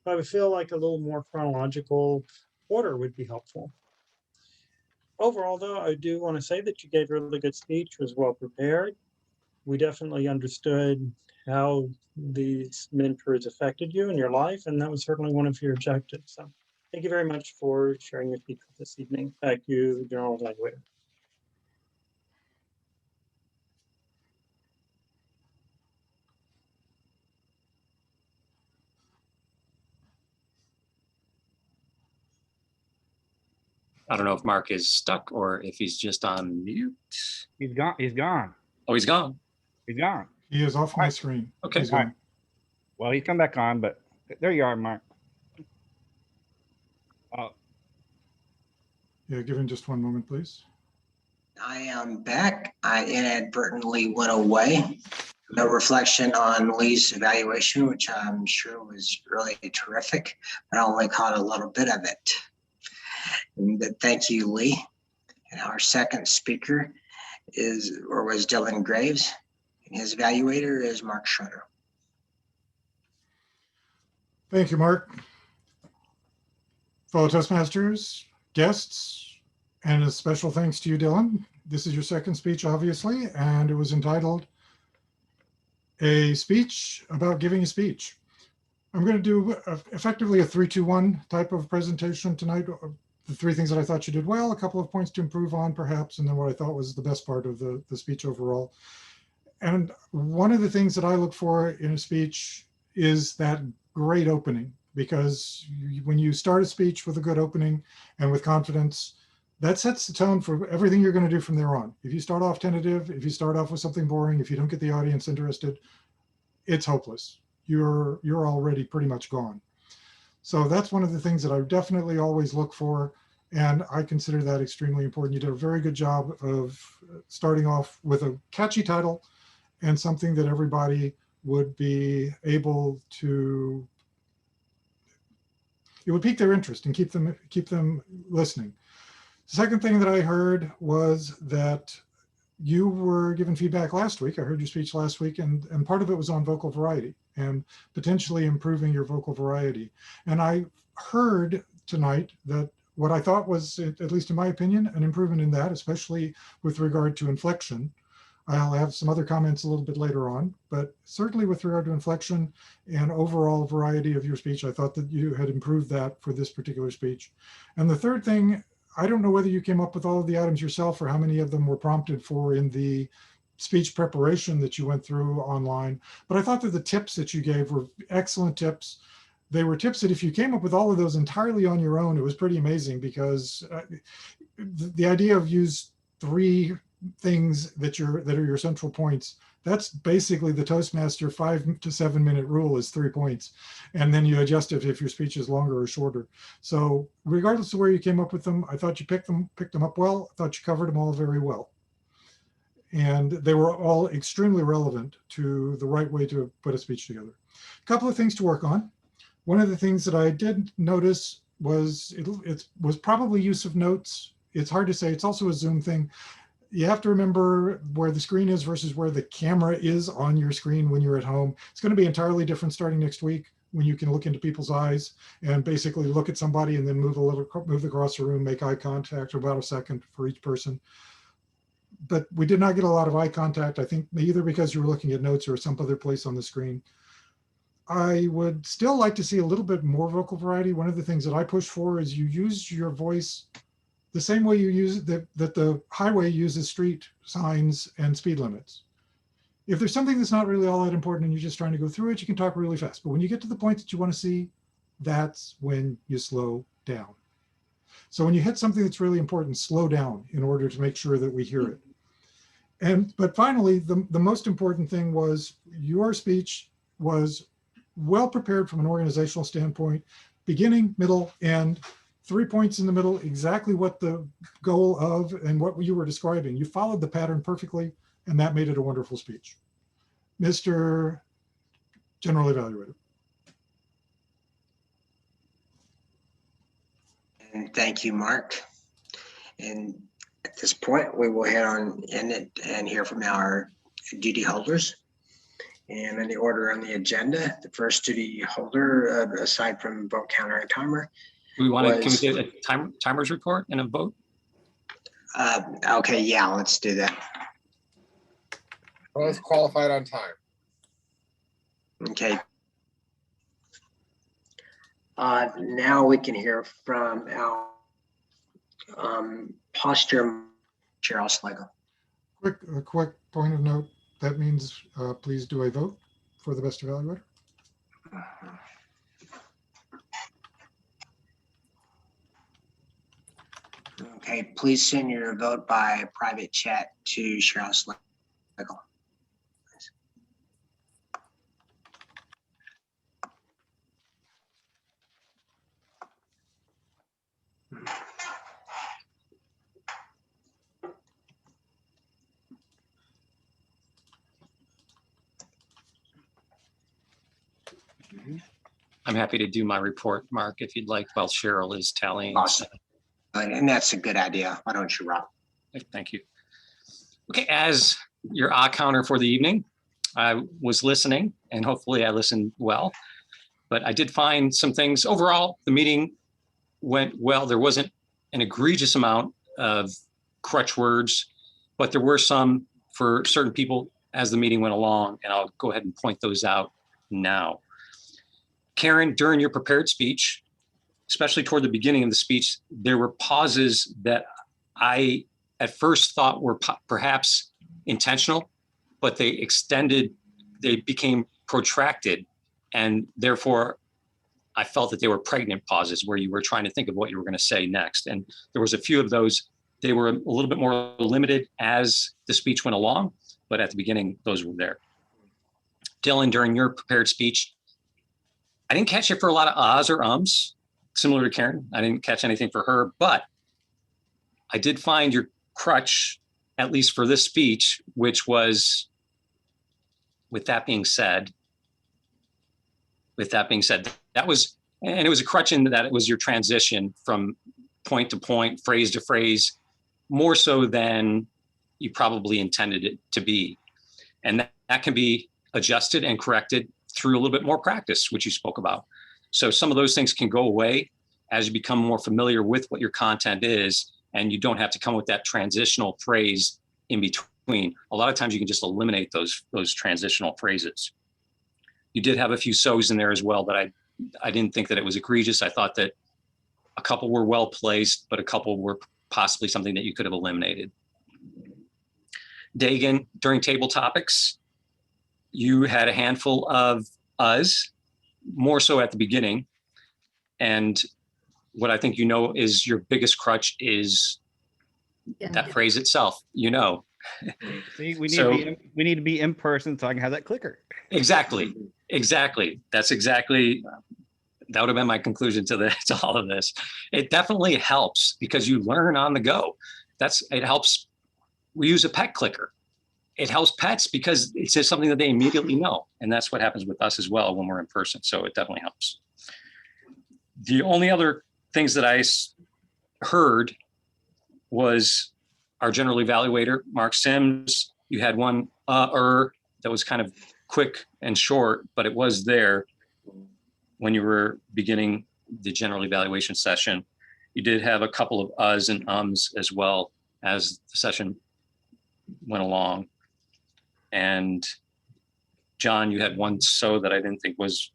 But I would feel like a little more chronological order would be helpful. Overall, though, I do want to say that you gave a really good speech, was well prepared. We definitely understood how these mentors affected you in your life, and that was certainly one of your objectives. So thank you very much for sharing your speech with this evening. Thank you, General Evaluator. I don't know if Mark is stuck or if he's just on mute. He's gone. He's gone. Oh, he's gone. He's gone. He is off my screen. Okay. He's All gone. right. Well, he's come back on, but there you are, Mark. Yeah, give him just one moment, please. I am back. I inadvertently went away. No reflection on Lee's evaluation, which I'm sure was really terrific, but I only caught a little bit of it. But thank you, Lee. And our second speaker was Dylan Graves, and his evaluator is Mark Schroeder. Thank you, Mark. Fellow Toastmasters, guests, and a special thanks to you, Dylan. This is your second speech, obviously, and it was entitled A Speech About Giving a Speech. I'm going to do effectively a 3-2-1 type of presentation tonight. The three things that I thought you did well, a couple of points to improve on perhaps, and then what I thought was the best part of the speech overall. And one of the things that I look for in a speech is that great opening, because when you start a speech with a good opening and with confidence, that sets the tone for everything you're going to do from there on. If you start off tentative, if you start off with something boring, if you don't get the audience interested, it's hopeless. You're already pretty much gone. So that's one of the things that I definitely always look for. And I consider that extremely important. You did a very good job of starting off with a catchy title and something that everybody would be able to, it would pique their interest and keep them listening. The second thing that I heard was that you were given feedback last week. I heard your speech last week, and part of it was on vocal variety and potentially improving your vocal variety. And I heard tonight that what I thought was, at least in my opinion, an improvement in that, especially with regard to inflection. I'll have some other comments a little bit later on, but certainly with regard to inflection and overall variety of your speech, I thought that you had improved that for this particular speech. And the third thing, I don't know whether you came up with all of the items yourself or how many of them were prompted for in the speech preparation that you went through online, but I thought that the tips that you gave were excellent tips. They were tips that if you came up with all of those entirely on your own, it was pretty amazing, because the idea of use 3 things that are your central points, that's basically the Toastmaster 5 to 7 minute rule is 3 points. And then you adjust it if your speech is longer or shorter. So regardless of where you came up with them, I thought you picked them up well. I thought you covered them all very well. And they were all extremely relevant to the right way to put a speech together. A couple of things to work on. One of the things that I did notice was it was probably use of notes. It's hard to say. It's also a Zoom thing. You have to remember where the screen is versus where the camera is on your screen when you're at home. It's going to be entirely different starting next week, when you can look into people's eyes and basically look at somebody and then move across the room, make eye contact for about a second for each person. But we did not get a lot of eye contact, I think either because you were looking at notes or some other place on the screen. I would still like to see a little bit more vocal variety. One of the things that I push for is you use your voice the same way you use that the highway uses street signs and speed limits. If there's something that's not really all that important and you're just trying to go through it, you can talk really fast. But when you get to the point that you want to see, that's when you slow down. So when you hit something that's really important, slow down in order to make sure that we hear it. But finally, the most important thing was your speech was well prepared from an organizational standpoint, beginning, middle, end. 3 points in the middle, exactly what the goal of and what you were describing. You followed the pattern perfectly, and that made it a wonderful speech. Mr. General Evaluator. And thank you, Mark. And at this point, we will head on in it and hear from our duty holders. And in the order on the agenda, the first duty holder, aside from vote counter and timer, can we get a timer's report and a vote? Okay, yeah, let's do that. Both qualified on time. Okay. Now we can hear from our posture, Cheryl Slagle. A quick point of note, that means please do a vote for the best evaluator. Okay, please send your vote by private chat to Cheryl Slagle. I'm happy to do my report, Mark, if you'd like, while Cheryl is tallying. Awesome. And that's a good idea. Why don't you, Rob? Thank you. Okay, as your counter for the evening, I was listening, and hopefully I listened well, but I did find some things. Overall, the meeting went well. There wasn't an egregious amount of crutch words, but there were some for certain people as the meeting went along, and I'll go ahead and point those out now. Karen, during your prepared speech, especially toward the beginning of the speech, there were pauses that I at first thought were perhaps intentional, but they became protracted. And therefore, I felt that they were pregnant pauses where you were trying to think of what you were going to say next. And there was a few of those. They were a little bit more limited as the speech went along, but at the beginning, those were there. Dylan, during your prepared speech, I didn't catch it for a lot of ahs or ums, similar to Karen. I didn't catch anything for her, but I did find your crutch, at least for this speech, which was, with that being said, that was, and it was a crutch in that it was your transition from point to point, phrase to phrase, more so than you probably intended it to be. And that can be adjusted and corrected through a little bit more practice, which you spoke about. So some of those things can go away as you become more familiar with what your content is, and you don't have to come with that transitional phrase in between. A lot of times you can just eliminate those transitional phrases. You did have a few so's in there as well, but I didn't think that it was egregious. I thought that a couple were well placed, but a couple were possibly something that you could have eliminated. Dagan, during table topics, you had a handful of us, more so at the beginning. And what I think you know is your biggest crutch is that phrase itself, you know. See, we need to be in person so I can have that clicker. Exactly. That's exactly, that would have been my conclusion to all of this. It definitely helps because you learn on the go. It helps. We use a pet clicker. It helps pets because it says something that they immediately know. And that's what happens with us as well when we're in person. So it definitely helps. The only other things that I heard was our general evaluator, Mark Sims. You had one that was kind of quick and short, but it was there when you were beginning the general evaluation session. You did have a couple of uhs and ums as well as the session went along. And John, you had one so that I didn't think was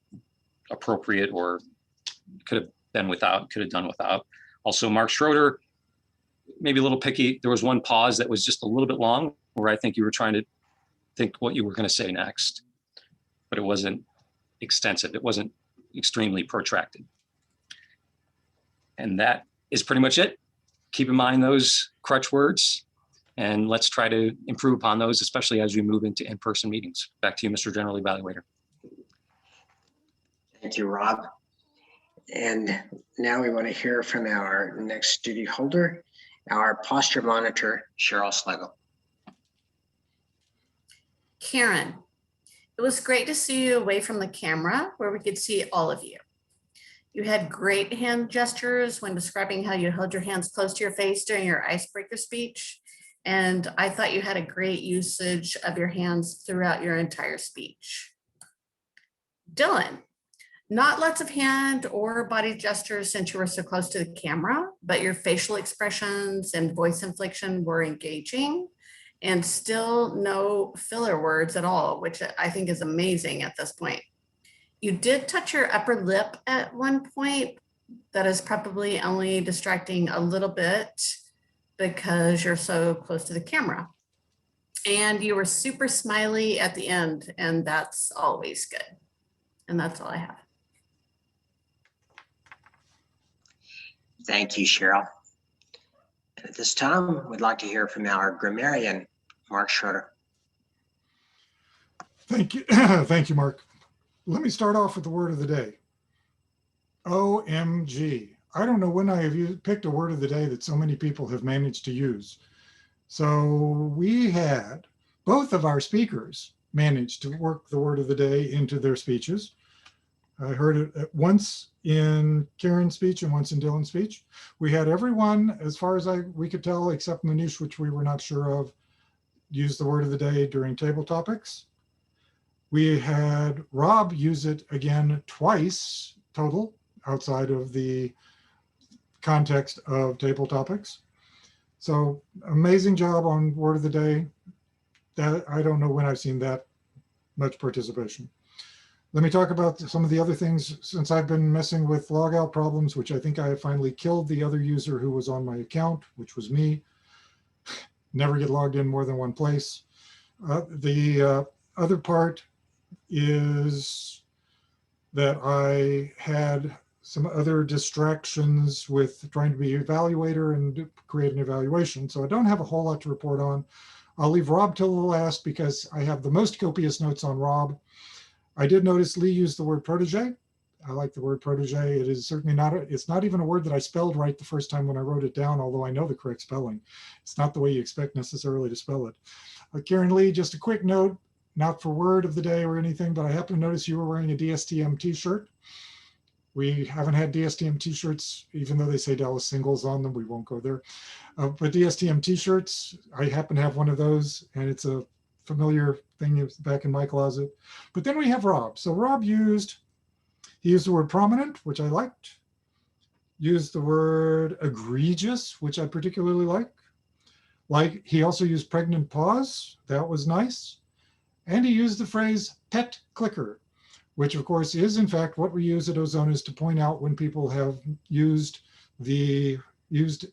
appropriate or could have done without. Also, Mark Schroeder, maybe a little picky. There was one pause that was just a little bit long where I think you were trying to think what you were going to say next, but it wasn't extensive. It wasn't extremely protracted. And that is pretty much it. Keep in mind those crutch words, and let's try to improve upon those, especially as we move into in-person meetings. Back to you, Mr. General Evaluator. Thank you, Rob. And now we want to hear from our next duty holder, our posture monitor, Cheryl Schlegel. Karen, it was great to see you away from the camera where we could see all of you. You had great hand gestures when describing how you held your hands close to your face during your icebreaker speech. And I thought you had a great usage of your hands throughout your entire speech. Dylan, not lots of hand or body gestures since you were so close to the camera, but your facial expressions and voice inflection were engaging, and still no filler words at all, which I think is amazing at this point. You did touch your upper lip at one point. That is probably only distracting a little bit because you're so close to the camera. And you were super smiley at the end, and that's always good. And that's all I have. Thank you, Cheryl. And at this time, we'd like to hear from our grammarian, Mark Schroeder. Thank you. Thank you, Mark. Let me start off with the word of the day. OMG. I don't know when I have picked a word of the day that so many people have managed to use. So we had both of our speakers managed to work the word of the day into their speeches. I heard it at once in Karen's speech and once in Dylan's speech. We had everyone, as far as we could tell, except Manish, which we were not sure of, use the word of the day during table topics. We had Rob use it again twice total outside of the context of table topics. So amazing job on word of the day. That I don't know when I've seen that much participation. Let me talk about some of the other things since I've been messing with logout problems, which I think I finally killed the other user who was on my account, which was me. Never get logged in more than one place. The other part is that I had some other distractions with trying to be evaluator and create an evaluation. So I don't have a whole lot to report on. I'll leave Rob till the last because I have the most copious notes on Rob. I did notice Lee used the word protege. I like the word protege. It is certainly not, it's not even a word that I spelled right the first time when I wrote it down, although I know the correct spelling. It's not the way you expect necessarily to spell it. Karen Lee, just a quick note, not for word of the day or anything, but I happen to notice you were wearing a DSTM t-shirt. We haven't had DSTM t-shirts, even though they say Dallas Singles on them, we won't go there. But DSTM t-shirts, I happen to have one of those, and it's a familiar thing back in my closet. But then we have Rob. So Rob used the word prominent, which I liked. Used the word egregious, which I particularly like. He also used pregnant pause. That was nice. And he used the phrase pet clicker, which of course is in fact what we use at Ozonas to point out when people have used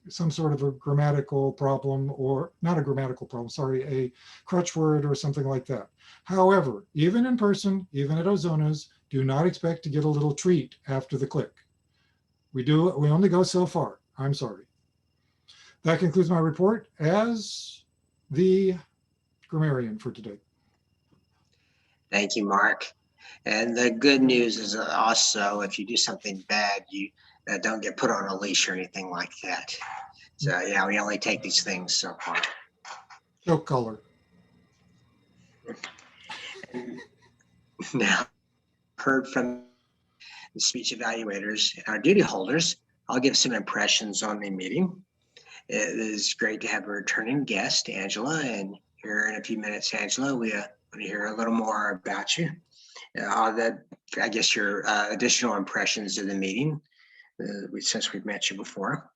some sort of a grammatical problem, or not a grammatical problem, sorry, a crutch word or something like that. However, even in person, even at Ozonas, do not expect to get a little treat after the click. We only go so far. I'm sorry. That concludes my report as the grammarian for today. Thank you, Mark. And the good news is also, if you do something bad, you don't get put on a leash or anything like that. So yeah, we only take these things so far. Show color. Now, heard from the speech evaluators and our duty holders, I'll give some impressions on the meeting. It is great to have a returning guest, Angela, and here in a few minutes, Angela, we want to hear a little more about you. I guess your additional impressions of the meeting, since we've met you before.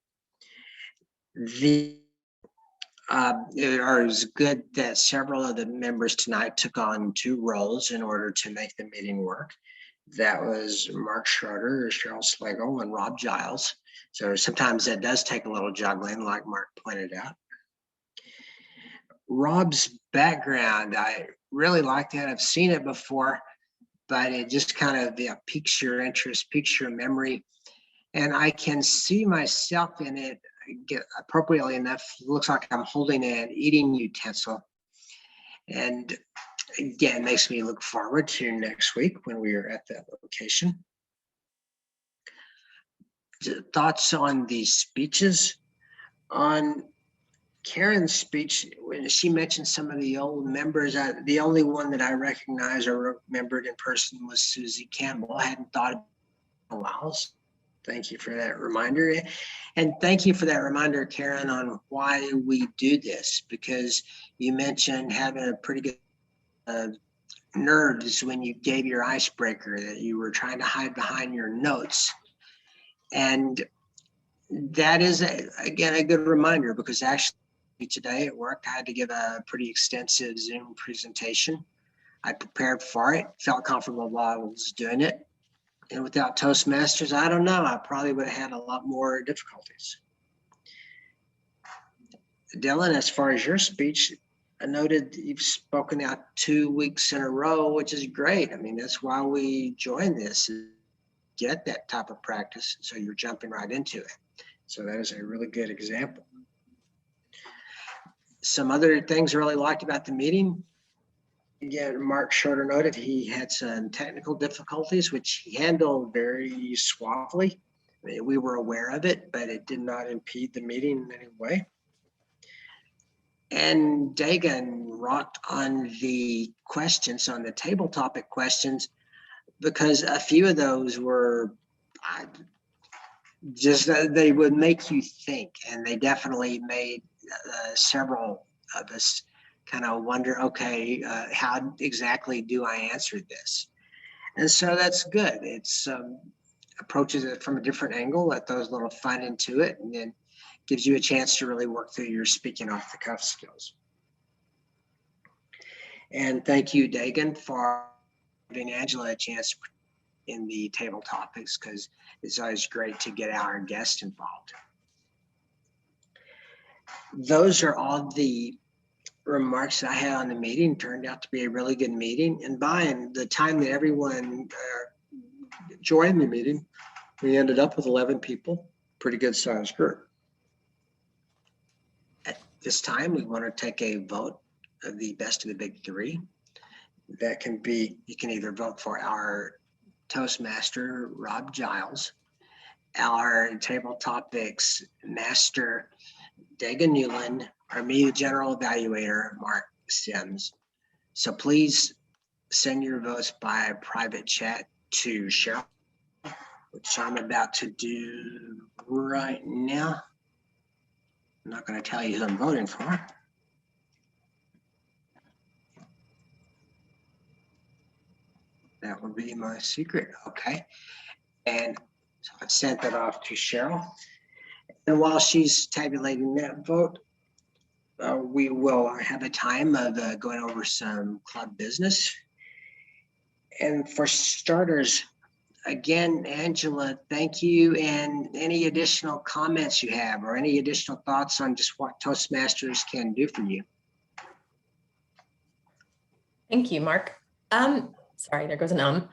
It was good that several of the members tonight took on 2 roles in order to make the meeting work. That was Mark Schroeder, Cheryl Slagle, and Rob Giles. So sometimes that does take a little juggling, like Mark pointed out. Rob's background, I really like that. I've seen it before, but it just kind of piques your interest, piques your memory. And I can see myself in it appropriately enough. It looks like I'm holding an eating utensil. And again, makes me look forward to next week when we are at that location. Thoughts on these speeches? On Karen's speech, when she mentioned some of the old members, the only one that I recognize or remembered in person was Susie Campbell. I hadn't thought of it in a while. So thank you for that reminder. And thank you for that reminder, Karen, on why we do this, because you mentioned having a pretty good nerves when you gave your icebreaker, that you were trying to hide behind your notes. And that is, again, a good reminder, because actually today at work, I had to give a pretty extensive Zoom presentation. I prepared for it, felt comfortable while I was doing it. And without Toastmasters, I don't know, I probably would have had a lot more difficulties. Dylan, as far as your speech, I noted you've spoken out 2 weeks in a row, which is great. I mean, that's why we join this, get that type of practice. So you're jumping right into it. So that is a really good example. Some other things I really liked about the meeting. Again, Mark Schroeder noted he had some technical difficulties, which he handled very suavely. I mean, we were aware of it, but it did not impede the meeting in any way. And Dagan rocked on the questions, on the table topic questions, because a few of those were just, they would make you think, and they definitely made several of us kind of wonder, okay, how exactly do I answer this? And so that's good. It's approaches it from a different angle, let those little fun into it, and then gives you a chance to really work through your speaking off the cuff skills. And thank you, Dagan, for giving Angela a chance in the table topics, because it's always great to get our guests involved. Those are all the remarks that I had on the meeting turned out to be a really good meeting. And by the time that everyone joined the meeting, we ended up with 11 people, pretty good sized group. At this time, we want to take a vote of the best of the big three. That can be, you can either vote for our Toastmaster, Rob Giles, our table topics master, Dagan Newland, or me, the general evaluator, Mark Sims. So please send your votes by private chat to Cheryl, which I'm about to do right now. I'm not going to tell you who I'm voting for. That would be my secret. Okay. And so I sent that off to Cheryl. And while she's tabulating that vote, we will have a time of going over some club business. And for starters, again, Angela, thank you. And any additional comments you have or any additional thoughts on just what Toastmasters can do for you? Thank you, Mark. Sorry, there goes an.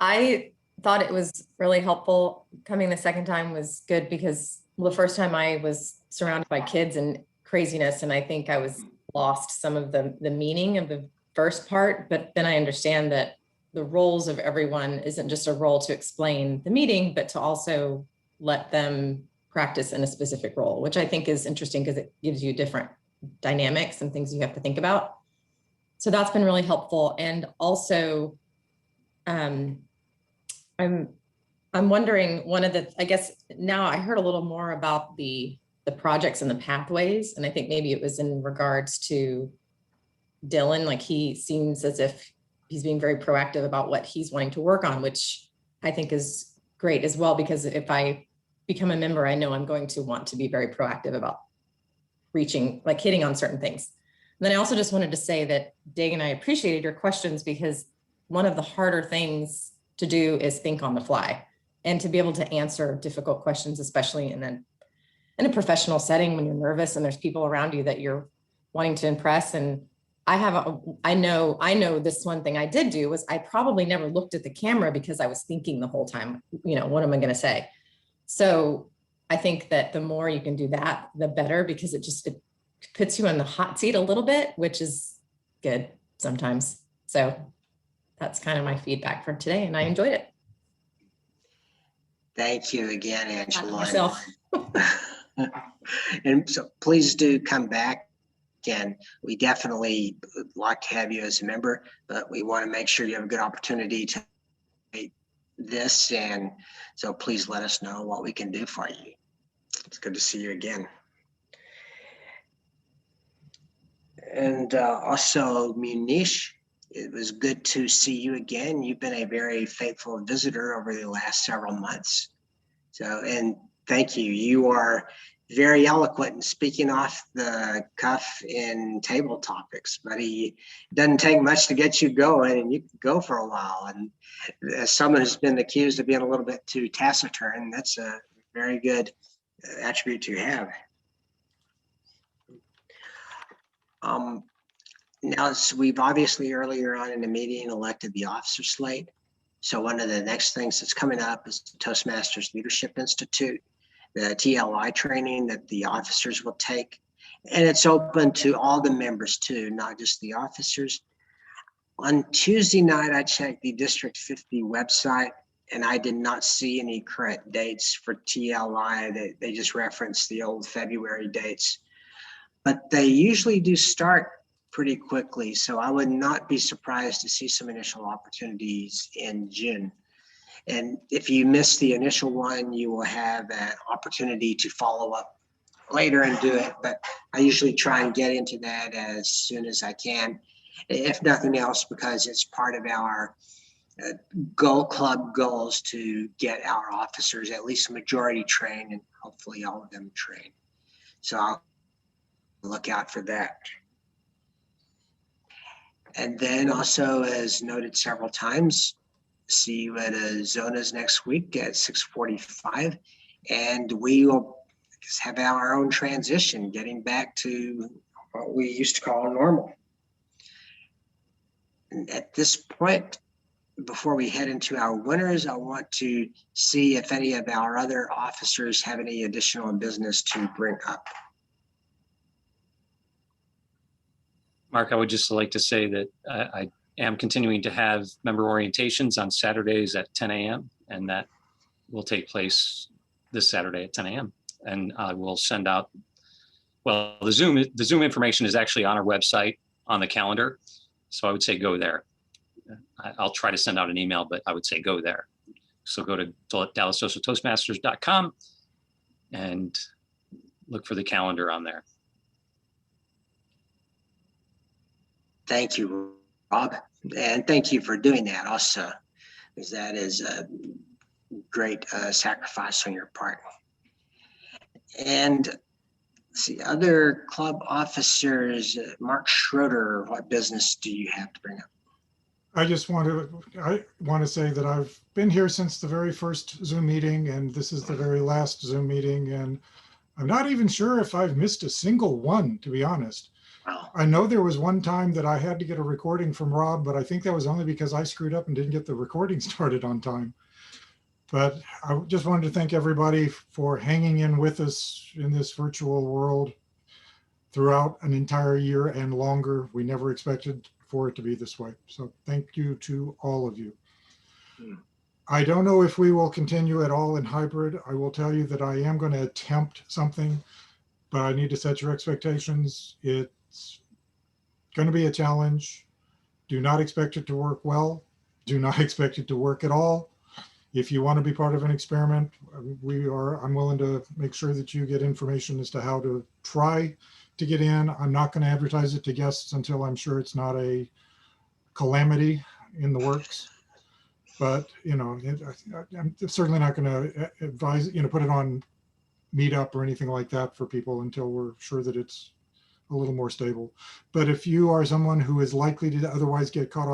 I thought it was really helpful. Coming the second time was good because, well, the first time I was surrounded by kids and craziness, and I think I was lost some of the meaning of the first part, but then I understand that the roles of everyone isn't just a role to explain the meeting, but to also let them practice in a specific role, which I think is interesting because it gives you different dynamics and things you have to think about. So that's been really helpful. And also, I'm wondering, one of the, I guess now I heard a little more about the projects and the pathways. And I think maybe it was in regards to Dylan, like he seems as if he's being very proactive about what he's wanting to work on, which I think is great as well, because if I become a member, I know I'm going to want to be very proactive about reaching, like hitting on certain things. And then I also just wanted to say that Dagan, I appreciated your questions because one of the harder things to do is think on the fly and to be able to answer difficult questions, especially in a professional setting when you're nervous and there's people around you that you're wanting to impress. And I know this one thing I did do was I probably never looked at the camera because I was thinking the whole time, what am I going to say? So I think that the more you can do that, the better, because it puts you on the hot seat a little bit, which is good sometimes. So that's kind of my feedback for today, and I enjoyed it. Thank you again, Angela. Myself. And so please do come back. Again, we definitely would like to have you as a member, but we want to make sure you have a good opportunity to make this. And so please let us know what we can do for you. It's good to see you again. And also, Munish, it was good to see you again. You've been a very faithful visitor over the last several months. So, and thank you. You are very eloquent in speaking off the cuff in table topics, but it doesn't take much to get you going, and you can go for a while. And as someone who's been accused of being a little bit too taciturn, that's a very good attribute to have. Now, so we've obviously earlier on in the meeting elected the officer slate. So one of the next things that's coming up is the Toastmasters Leadership Institute, the TLI training that the officers will take. And it's open to all the members too, not just the officers. On Tuesday night, I checked the District 50 website and I did not see any current dates for TLI. They just referenced the old February dates. But they usually do start pretty quickly. So I would not be surprised to see some initial opportunities in June. And if you miss the initial one, you will have an opportunity to follow up later and do it. But I usually try and get into that as soon as I can, if nothing else, because it's part of our club goals to get our officers, at least a majority, trained, and hopefully all of them trained. So I'll look out for that. And then also, as noted several times, see you at Zona's next week at 6:45. And we will have our own transition, getting back to what we used to call normal. And at this point, before we head into our winners, I want to see if any of our other officers have any additional business to bring up. Mark, I would just like to say that I am continuing to have member orientations on Saturdays at 10 a.m. and that will take place this Saturday at 10 a.m. And I will send out, well, the Zoom information is actually on our website on the calendar. So I would say go there. I'll try to send out an email, but I would say go there. So go to DallasSocialToastmasters.com and look for the calendar on there. Thank you, Rob. And thank you for doing that also, because that is a great sacrifice on your part. And see, other club officers, Mark Schroeder, what business do you have to bring up? I want to say that I've been here since the very first Zoom meeting, and this is the very last Zoom meeting, and I'm not even sure if I've missed a single one, to be honest. Wow. I know there was one time that I had to get a recording from Rob, but I think that was only because I screwed up and didn't get the recording started on time. But I just wanted to thank everybody for hanging in with us in this virtual world throughout an entire year and longer. We never expected for it to be this way. So thank you to all of you. I don't know if we will continue at all in hybrid. I will tell you that I am going to attempt something, but I need to set your expectations. It's going to be a challenge. Do not expect it to work well. Do not expect it to work at all. If you want to be part of an experiment, I'm willing to make sure that you get information as to how to try to get in. I'm not going to advertise it to guests until I'm sure it's not a calamity in the works. But, you know, I'm certainly not going to advise, put it on Meetup or anything like that for people until we're sure that it's a little more stable. But if you are someone who is likely to otherwise get cut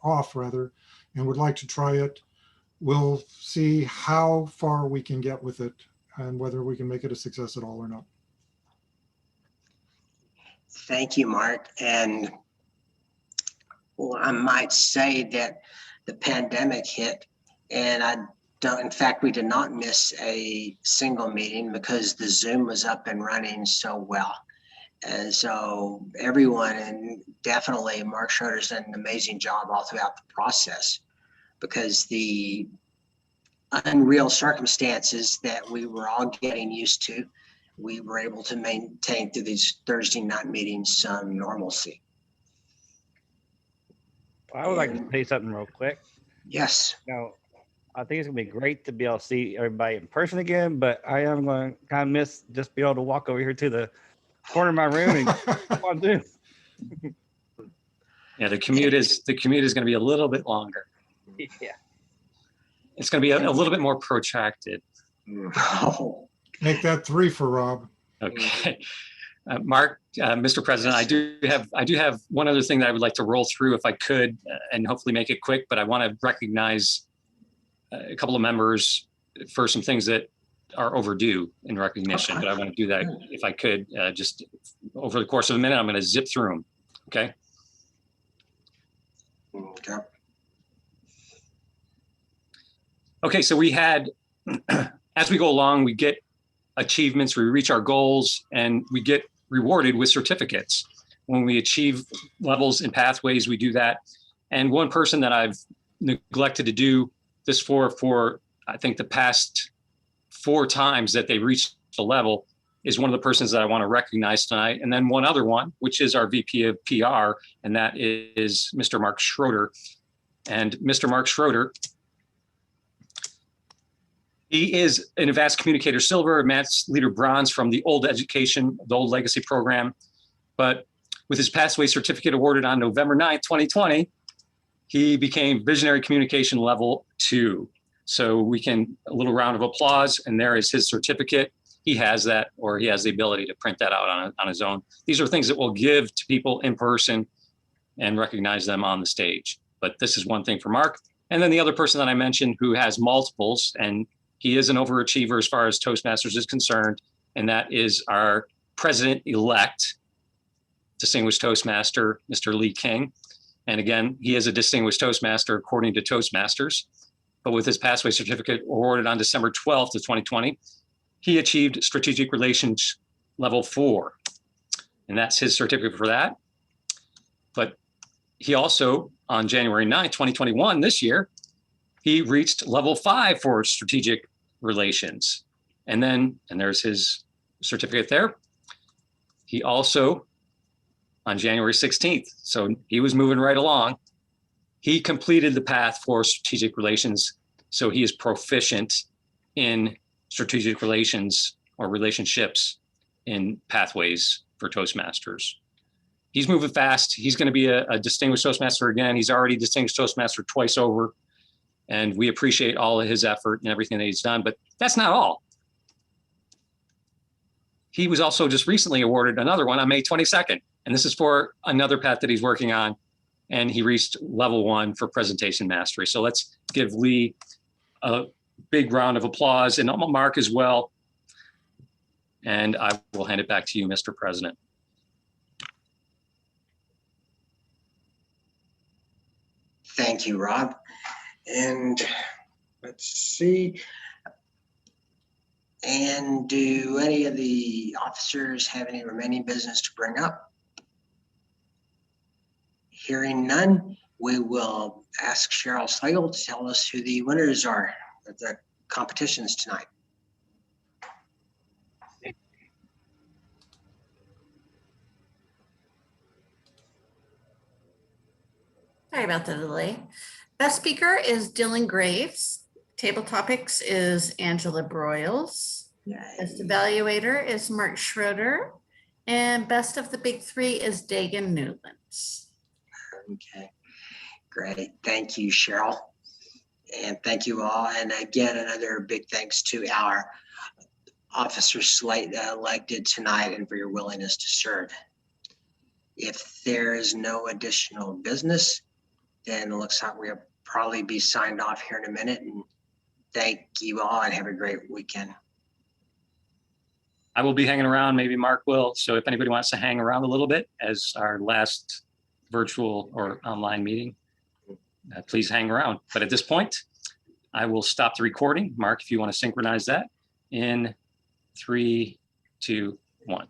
off rather, and would like to try it, we'll see how far we can get with it and whether we can make it a success at all or not. Thank you, Mark. And well, I might say that the pandemic hit, and in fact, we did not miss a single meeting because the Zoom was up and running so well. And so everyone, and definitely Mark Schroeder's done an amazing job all throughout the process, because the unreal circumstances that we were all getting used to, we were able to maintain through these Thursday night meetings some normalcy. I would like to say something real quick. Yes. Now, I think it's gonna be great to be able to see everybody in person again, but I am going to kind of miss just be able to walk over here to the corner of my room and on Zoom. Yeah, the commute is going to be a little bit longer. Yeah. It's going to be a little bit more protracted. Oh, Make that 3 for Rob. Okay. Mark, Mr. President, I do have one other thing that I would like to roll through if I could, and hopefully make it quick, but I want to recognize a couple of members for some things that are overdue in recognition, but I want to do that if I could, just over the course of a minute. I'm going to zip through them. Okay. okay. Okay, so we had, as we go along, we get achievements, we reach our goals, and we get rewarded with certificates. When we achieve levels and pathways, we do that. And one person that I've neglected to do this for I think the past 4 times that they reached the level is one of the persons that I want to recognize tonight. And then one other one, which is our VP of PR, and that is Mr. Mark Schroeder. And Mr. Mark Schroeder, he is an advanced communicator silver, advanced leader bronze from the old education, the old legacy program. But with his pathway certificate awarded on November 9th, 2020, he became visionary communication level 2. So we can, a little round of applause, and there is his certificate. He has that, or he has the ability to print that out on his own. These are things that we'll give to people in person and recognize them on the stage. But this is one thing for Mark. And then the other person that I mentioned who has multiples, and he is an overachiever as far as Toastmasters is concerned, and that is our president-elect, Distinguished Toastmaster, Mr. Lee King. And again, he is a Distinguished Toastmaster according to Toastmasters. But with his pathway certificate awarded on December 12th of 2020, he achieved Strategic Relations Level 4. And that's his certificate for that. But he also, on January 9th, 2021, this year, he reached Level 5 for Strategic Relations. And there's his certificate there. He also, on January 16th, so he was moving right along, he completed the path for strategic relations. So he is proficient in strategic relations or relationships in pathways for Toastmasters. He's moving fast. He's going to be a distinguished Toastmaster again. He's already distinguished Toastmaster twice over. And we appreciate all of his effort and everything that he's done, but that's not all. He was also just recently awarded another one on May 22nd. And this is for another path that he's working on. And he reached Level 1 for Presentation Mastery. So let's give Lee a big round of applause, and Mark as well. And I will hand it back to you, Mr. President. Thank you, Rob. And let's see. And do any of the officers have any remaining business to bring up? Hearing none, we will ask Cheryl Slagle to tell us who the winners are of the competitions tonight. Sorry about the delay. Best speaker is Dylan Graves. Table topics is Angela Broyles. Best evaluator is Mark Schroeder. And best of the big three is Dagan Newlands. Okay, great. Thank you, Cheryl. And thank you all. And again, another big thanks to our officer slate elected tonight and for your willingness to serve. If there is no additional business, then it looks like we'll probably be signed off here in a minute. And thank you all and have a great weekend. I will be hanging around, maybe Mark will. So if anybody wants to hang around a little bit as our last virtual or online meeting, please hang around. But at this point, I will stop the recording. Mark, if you want to synchronize that in 3, 2, 1.